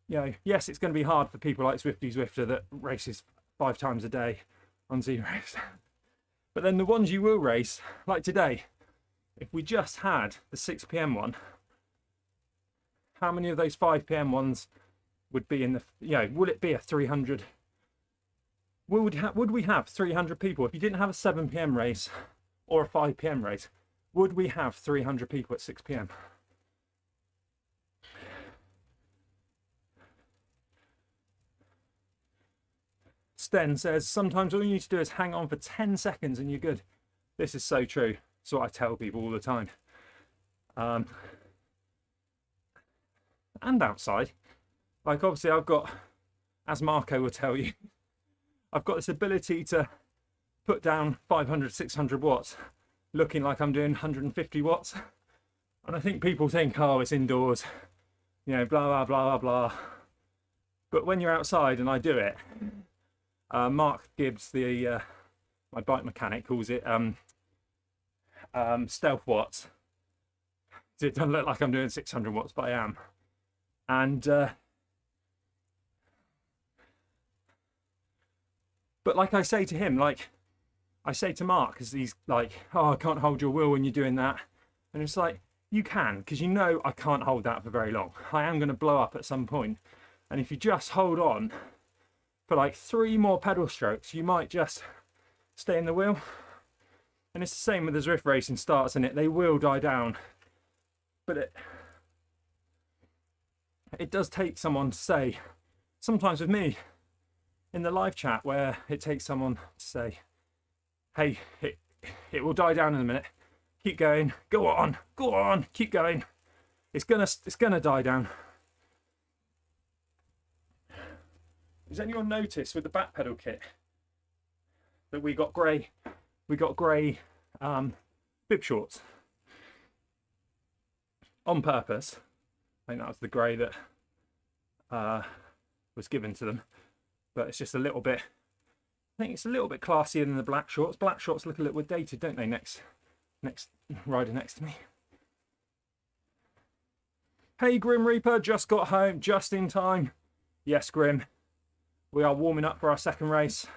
you know, yes, it's going to be hard for people like Zwifter that races 5 times a day on Z-Race. But then the ones you will race, like today, if we just had the 6 PM one, how many of those 5 PM ones would be in the, you know, would it be a 300? Would we have 300 people? If you didn't have a 7 PM race or a 5 PM race, would we have 300 people at 6 PM? Sten says, sometimes all you need to do is hang on for 10 seconds and you're good. This is so true. It's what I tell people all the time. And outside. Like obviously I've got, as Marco will tell you, I've got this ability to put down 500, 600 watts, looking like I'm doing 150 watts. And I think people think, oh, it's indoors, you know, blah, blah, blah, blah, blah. But when you're outside and I do it, Mark Gibbs, my bike mechanic, calls it stealth watts. So it doesn't look like I'm doing 600 watts, but I am. And but like I say to him, like I say to Mark, because he's like, oh, I can't hold your wheel when you're doing that. And it's like, you can, because you know I can't hold that for very long. I am going to blow up at some point. And if you just hold on for like 3 more pedal strokes, you might just stay in the wheel. And it's the same with the Zwift racing starts, and they will die down. But it does take someone to say, sometimes with me, in the live chat, where it takes someone to say, hey, it will die down in a minute. Keep going, go on, keep going. It's gonna die down. Has anyone noticed with the back pedal kit, that we got grey bib shorts on purpose. I think that was the grey that was given to them, but it's just a little bit, I think it's a little bit classier than the black shorts. Black shorts look a little bit dated, don't they? Next rider next to me. Hey Grim Reaper, just got home, just in time. Yes, Grim, we are warming up for our second race,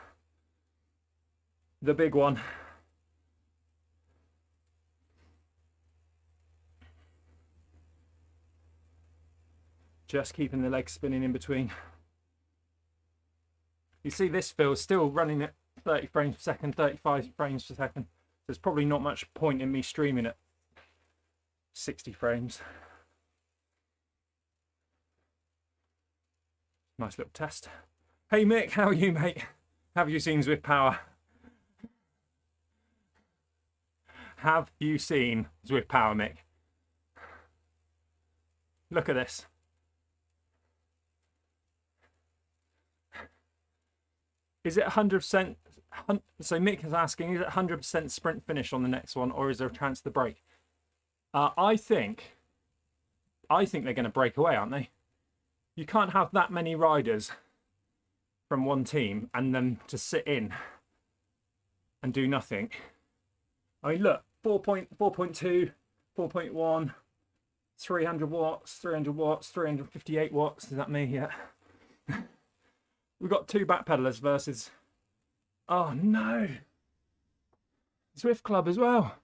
the big one. Just keeping the legs spinning in between. You see this feels still running at 30 frames per second, 35 frames per second. There's probably not much point in me streaming at 60 frames. Nice little test. Hey Mick, how are you, mate? Have you seen Zwift Power? Have you seen Zwift Power, Mick? Look at this. Is it 100%? So Mick is asking, is it 100% sprint finish on the next one, or is there a chance to break? I think they're going to break away, aren't they? You can't have that many riders from one team and then to sit in and do nothing. I mean, look, 4.2, 4.1, 300 watts, 300 watts, 358 watts. Is that me? Yeah. We've got two Backpedal'rs versus, oh no, Zwift Club as well.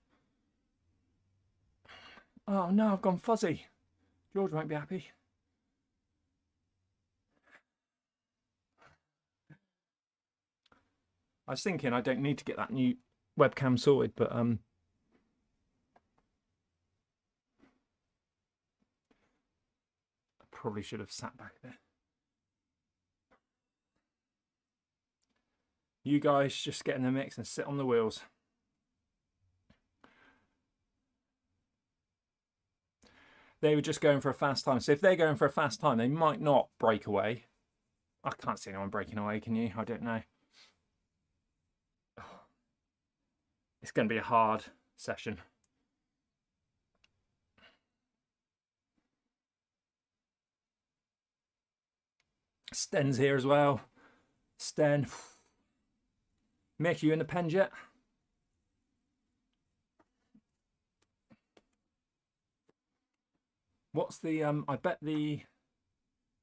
Oh no, I've gone fuzzy. George won't be happy. I was thinking I don't need to get that new webcam sorted, but I probably should have sat back there. You guys just get in the mix and sit on the wheels. They were just going for a fast time. So if they're going for a fast time, they might not break away. I can't see anyone breaking away, can you? I don't know. It's going to be a hard session. Sten's here as well. Sten. Mick, you in the pen yet? What's the I bet the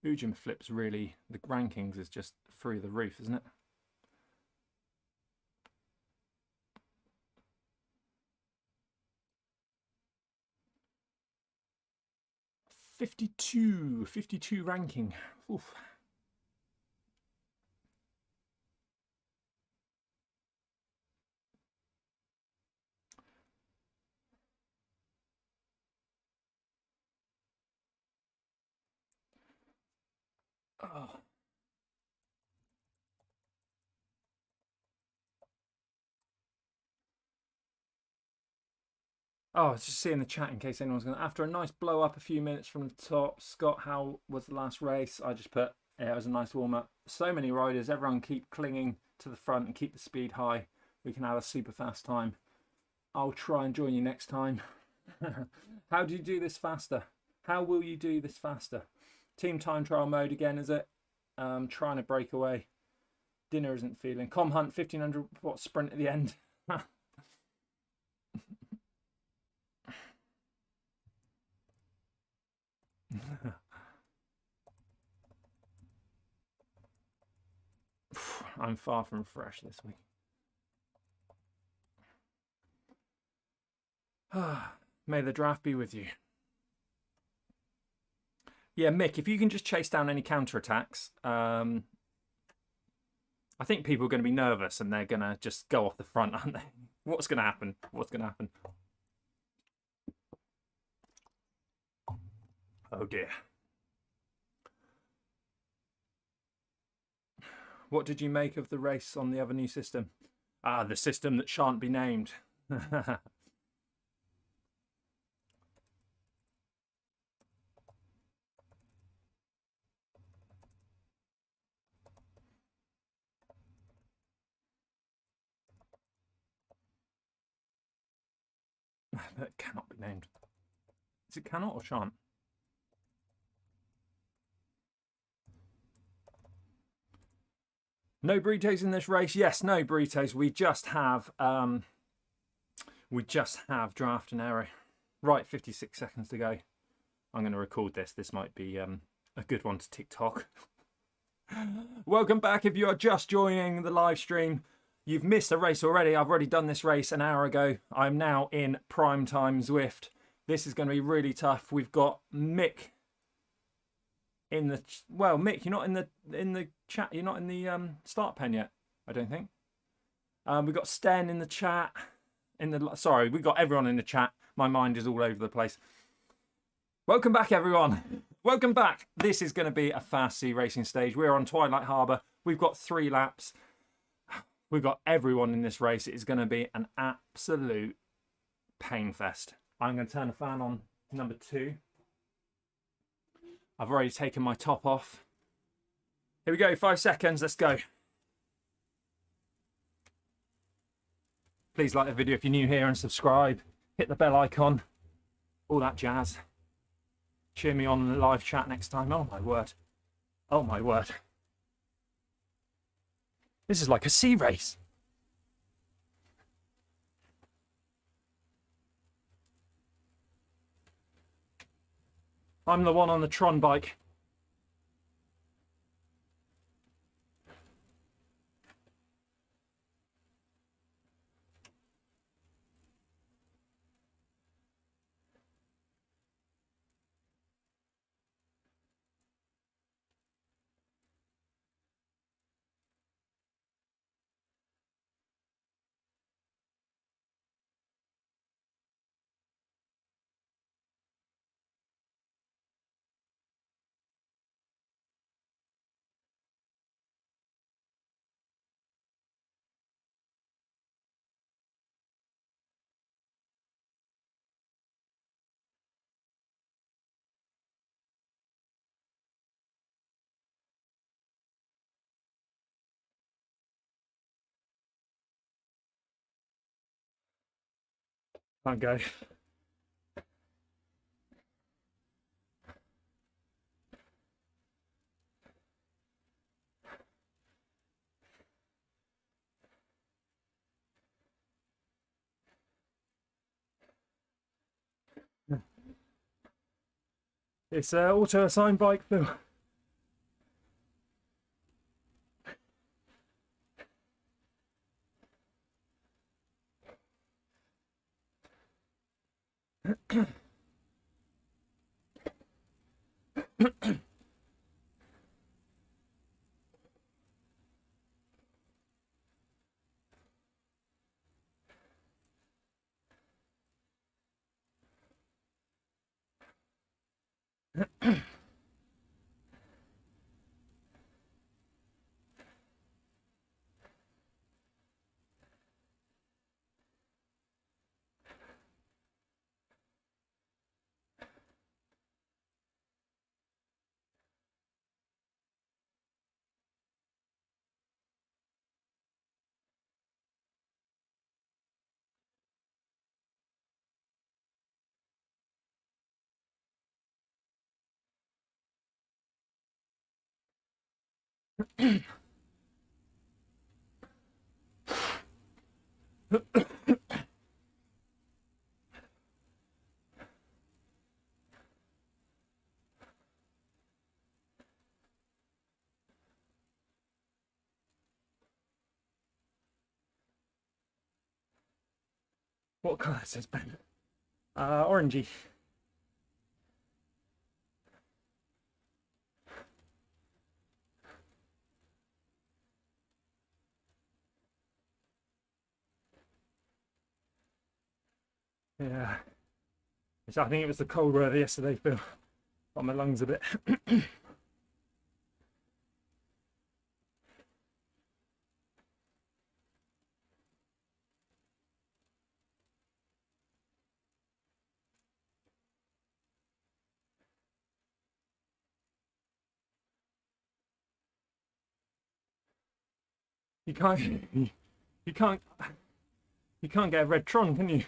Ujim flips really, the rankings is just through the roof, isn't it? 52 ranking. Oof. Oh. Oh, I was just seeing the chat in case anyone's going to... After a nice blow up a few minutes from the top, Scott, how was the last race? I just put, yeah, it was a nice warm up. So many riders, everyone keep clinging to the front and keep the speed high. We can have a super fast time. I'll try and join you next time. How do you do this faster? How will you do this faster? Team time trial mode again, is it? Trying to break away. Dinner isn't feeling. Com Hunt, 1500 watt sprint at the end. I'm far from fresh this week. May the draft be with you. Yeah, Mick, if you can just chase down any counterattacks, I think people are going to be nervous and they're going to just go off the front, aren't they? What's going to happen? What's going to happen? Oh dear. What did you make of the race on the other new system? Ah, the system that shan't be named. that cannot be named. Is it cannot or shan't? No burritos in this race. Yes, no burritos. We just have draft and arrow. Right, 56 seconds to go. I'm going to record this. This might be a good one to TikTok. Welcome back. If you are just joining the live stream, you've missed a race already. I've already done this race an hour ago. I'm now in prime time Zwift. This is going to be really tough. We've got Mick in the Mick, you're not in the chat. You're not in the start pen yet, I don't think. We've got Sten in the chat. Sorry, we've got everyone in the chat. My mind is all over the place. Welcome back, everyone. Welcome back. This is going to be a fast sea racing stage. We're on Twilight Harbour. We've got 3 laps. We've got everyone in this race. It is going to be an absolute pain fest. I'm going to turn the fan on number 2. I've already taken my top off. Here we go, 5 seconds, let's go. Please like the video if you're new here and subscribe. Hit the bell icon, all that jazz. Cheer me on in the live chat next time. Oh my word. Oh my word. This is like a sea race. I'm the one on the Tron bike. Can't go. It's an auto-assigned bike, Phil. What colour says Ben? Orangey. Yeah. I think it was the cold weather yesterday, Phil. Got my lungs a bit. You can't get a red Tron, can you?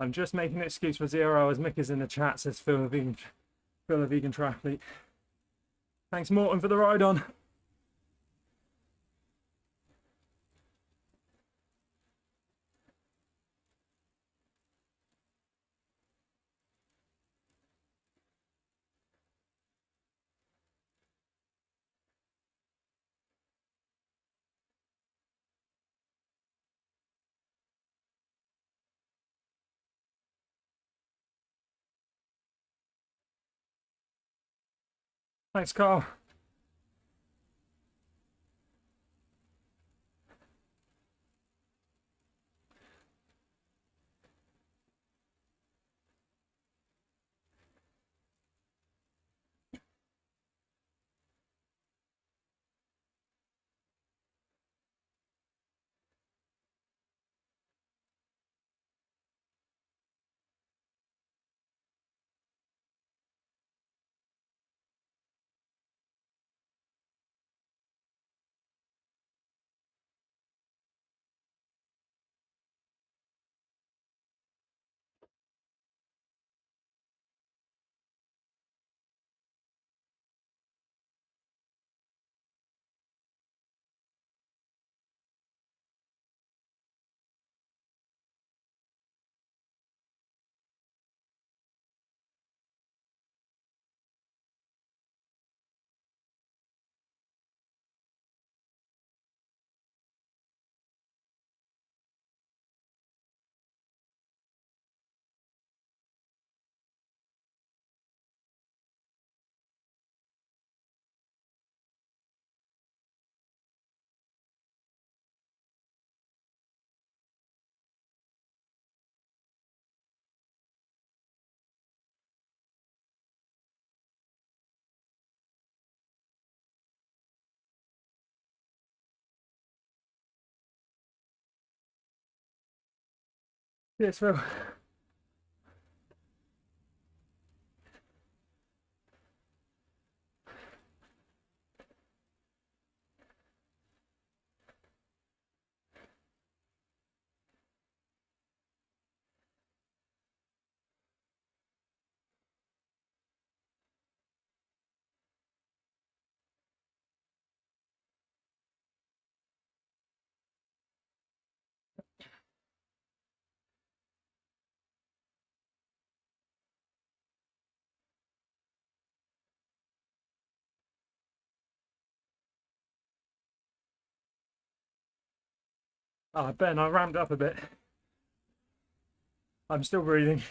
I'm just making an excuse for 0 hours. Mick is in the chat, says Phil, a vegan triathlete. Thanks, Morton, for the ride on. Thanks, Carl. Yes, Phil. Ben, I ramped up a bit. I'm still breathing.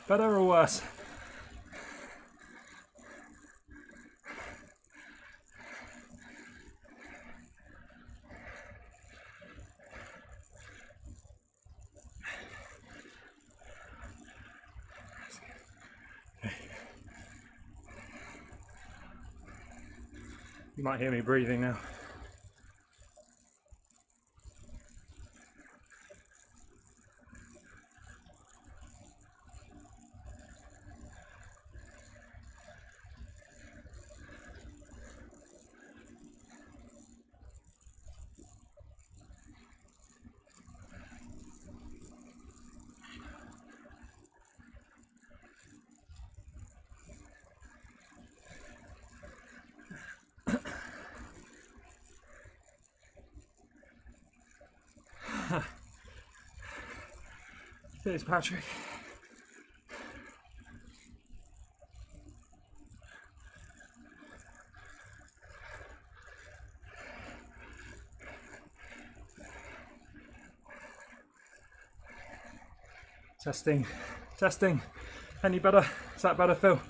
Better or worse? You might hear me breathing now. Cheers, Patrick. Testing, testing. Any better? Is that better, Phil?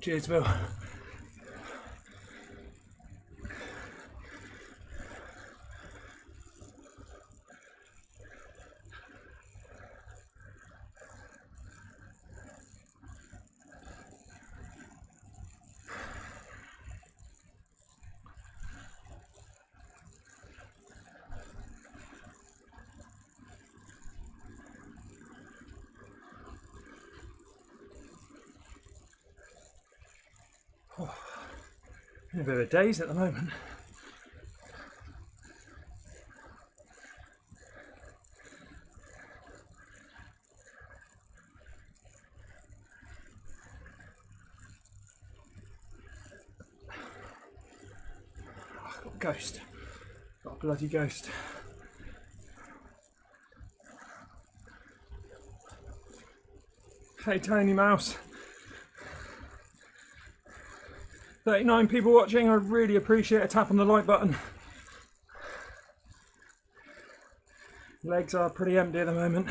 Cheers, Bill. In a bit of a daze at the moment. Oh, I've got a ghost. Got a bloody ghost. Hey, Tiny Mouse. 39 people watching, I really appreciate a tap on the like button. Legs are pretty empty at the moment.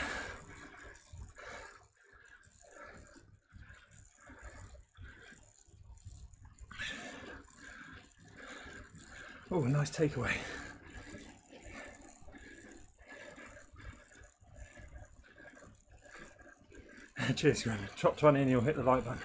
Oh, nice takeaway. Cheers, Graham. Top 20 and you'll hit the like button.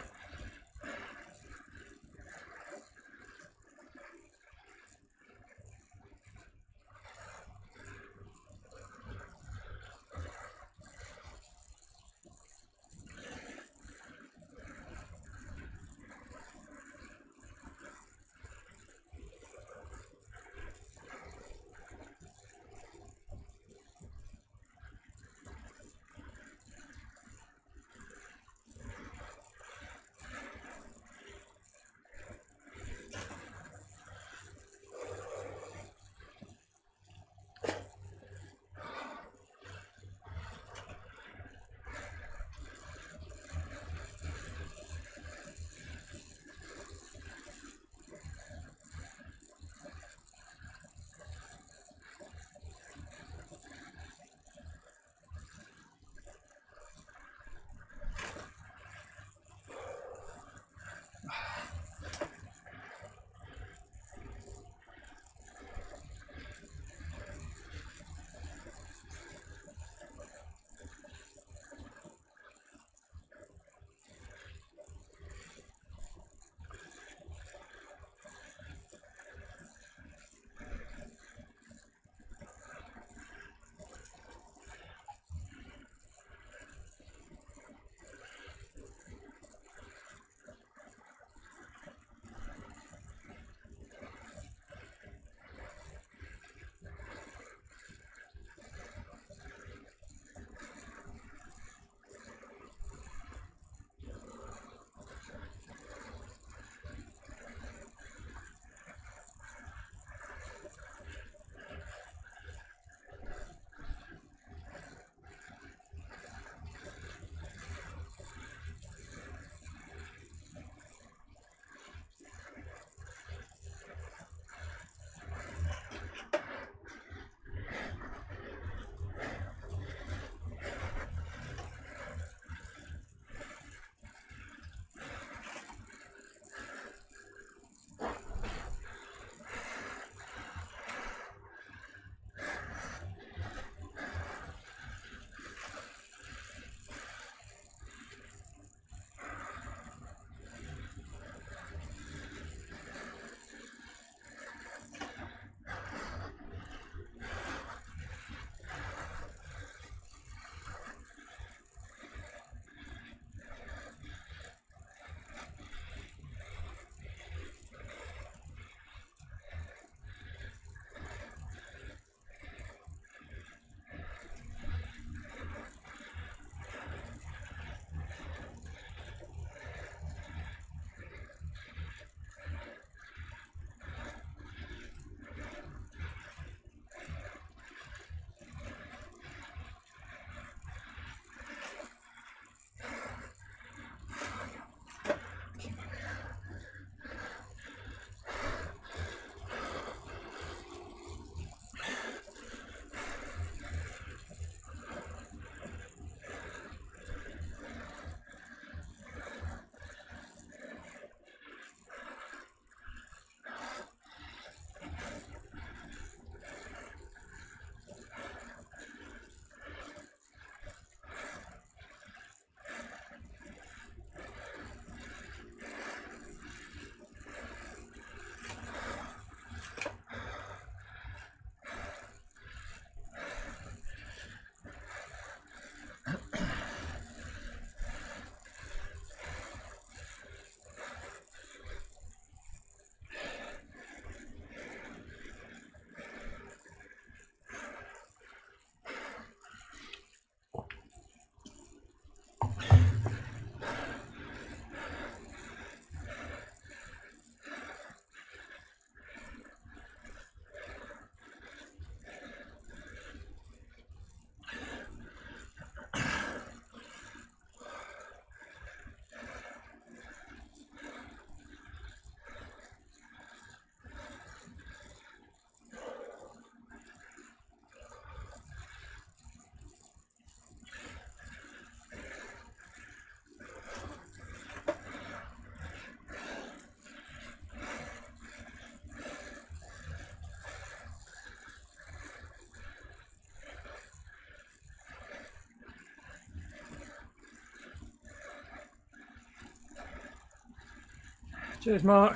Cheers, Mark.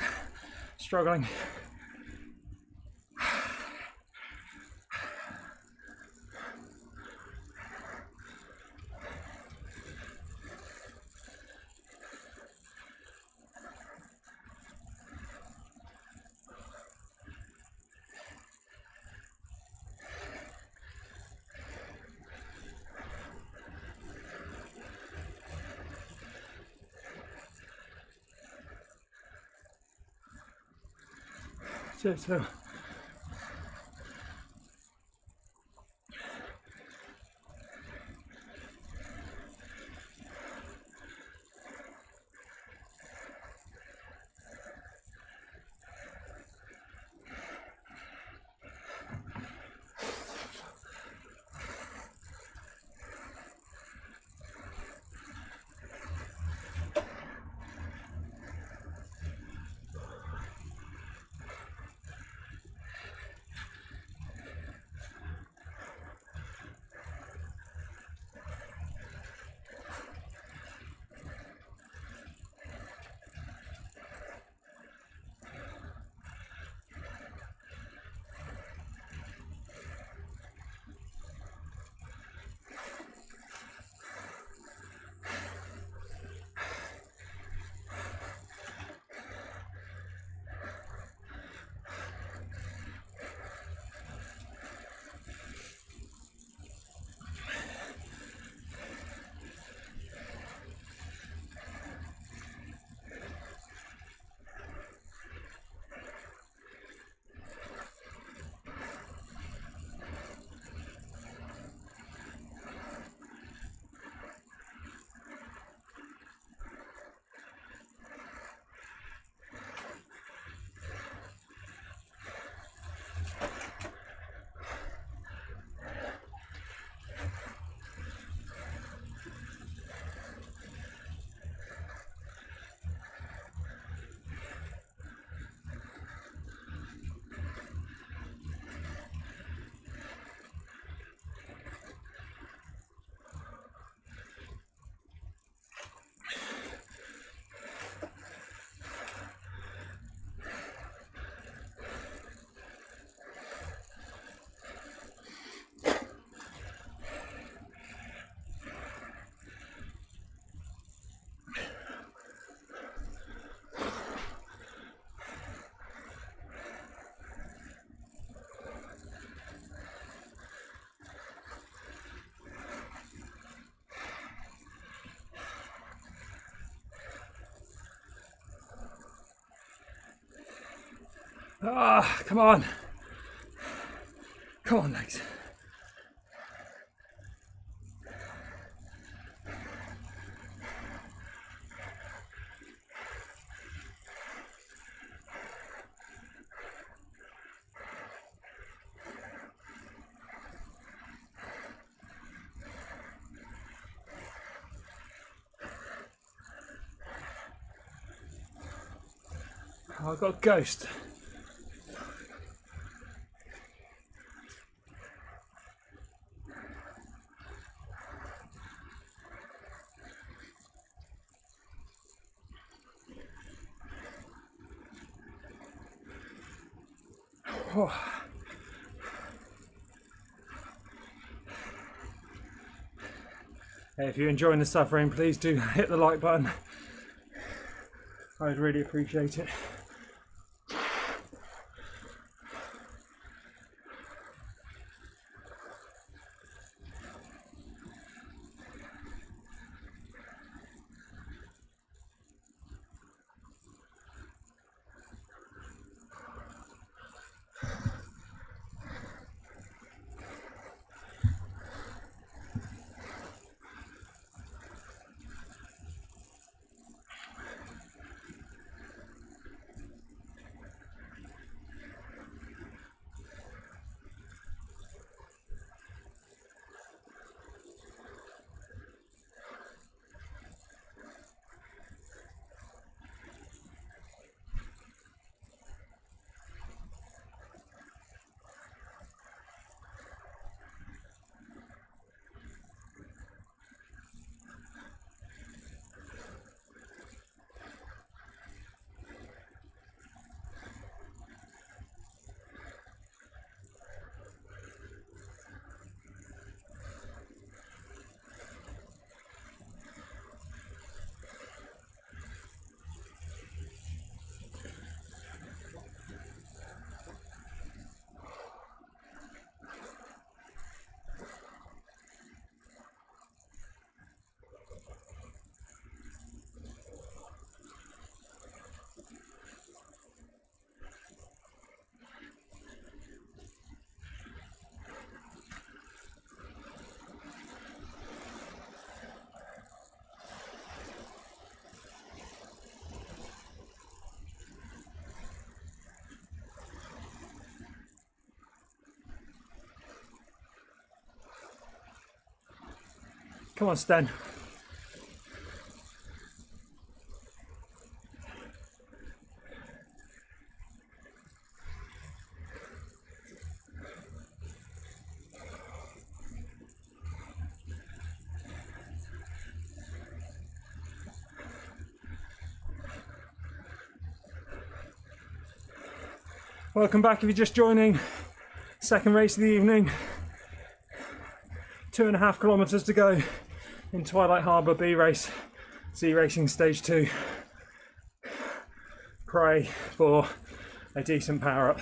Struggling. Cheers, Phil. Ah, come on. Come on, legs. Oh, I've got a ghost. Oh. Hey, if you're enjoying the suffering, please do hit the like button. I'd really appreciate it. Come on, Sten. Welcome back if you're just joining. Second race of the evening. 2.5 kilometers to go in Twilight Harbour B race, ZRacing Stage 2. Pray for a decent power up.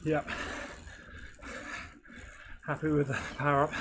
Yep. Happy with the power up.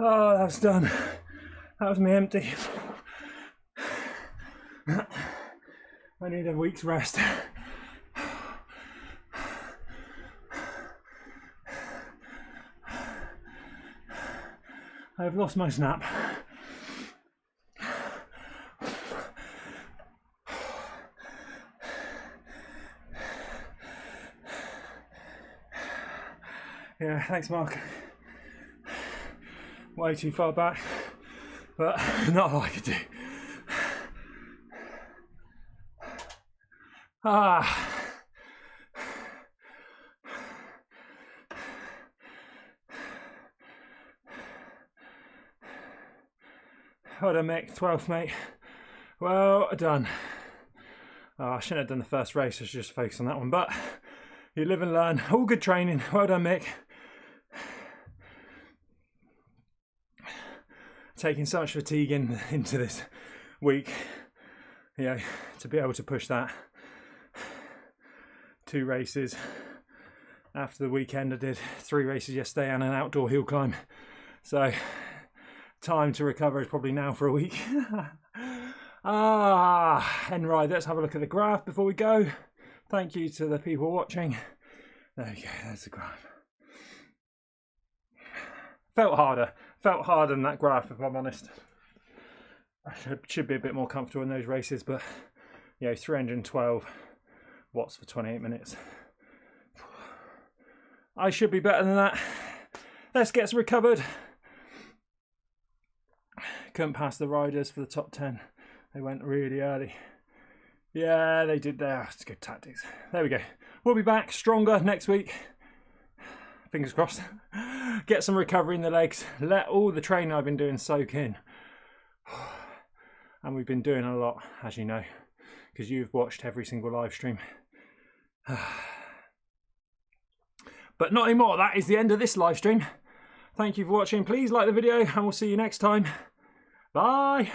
Oh, that's done. That was me empty. I need a week's rest. I've lost my snap. Yeah, thanks, Mark. Way too far back, but not all I could do. Well done, Mick. 12th, mate. Well done. Oh, I shouldn't have done the first race. I should just focus on that one, but you live and learn. All good training. Well done, Mick. Taking so much fatigue into this week, you know, to be able to push that. 2 races after the weekend. I did 3 races yesterday and an outdoor hill climb, so time to recover is probably now for a week. And right, let's have a look at the graph before we go. Thank you to the people watching. There you go, there's the graph. Felt harder than that graph, if I'm honest. I should be a bit more comfortable in those races, but you know, 312 watts for 28 minutes. I should be better than that. Let's get recovered. Couldn't pass the riders for the top 10. They went really early. Yeah, they did there. It's good tactics. There we go. We'll be back stronger next week. Fingers crossed. Get some recovery in the legs. Let all the training I've been doing soak in. And we've been doing a lot, as you know, because you've watched every single live stream. But not anymore. That is the end of this live stream. Thank you for watching. Please like the video and we'll see you next time. Bye.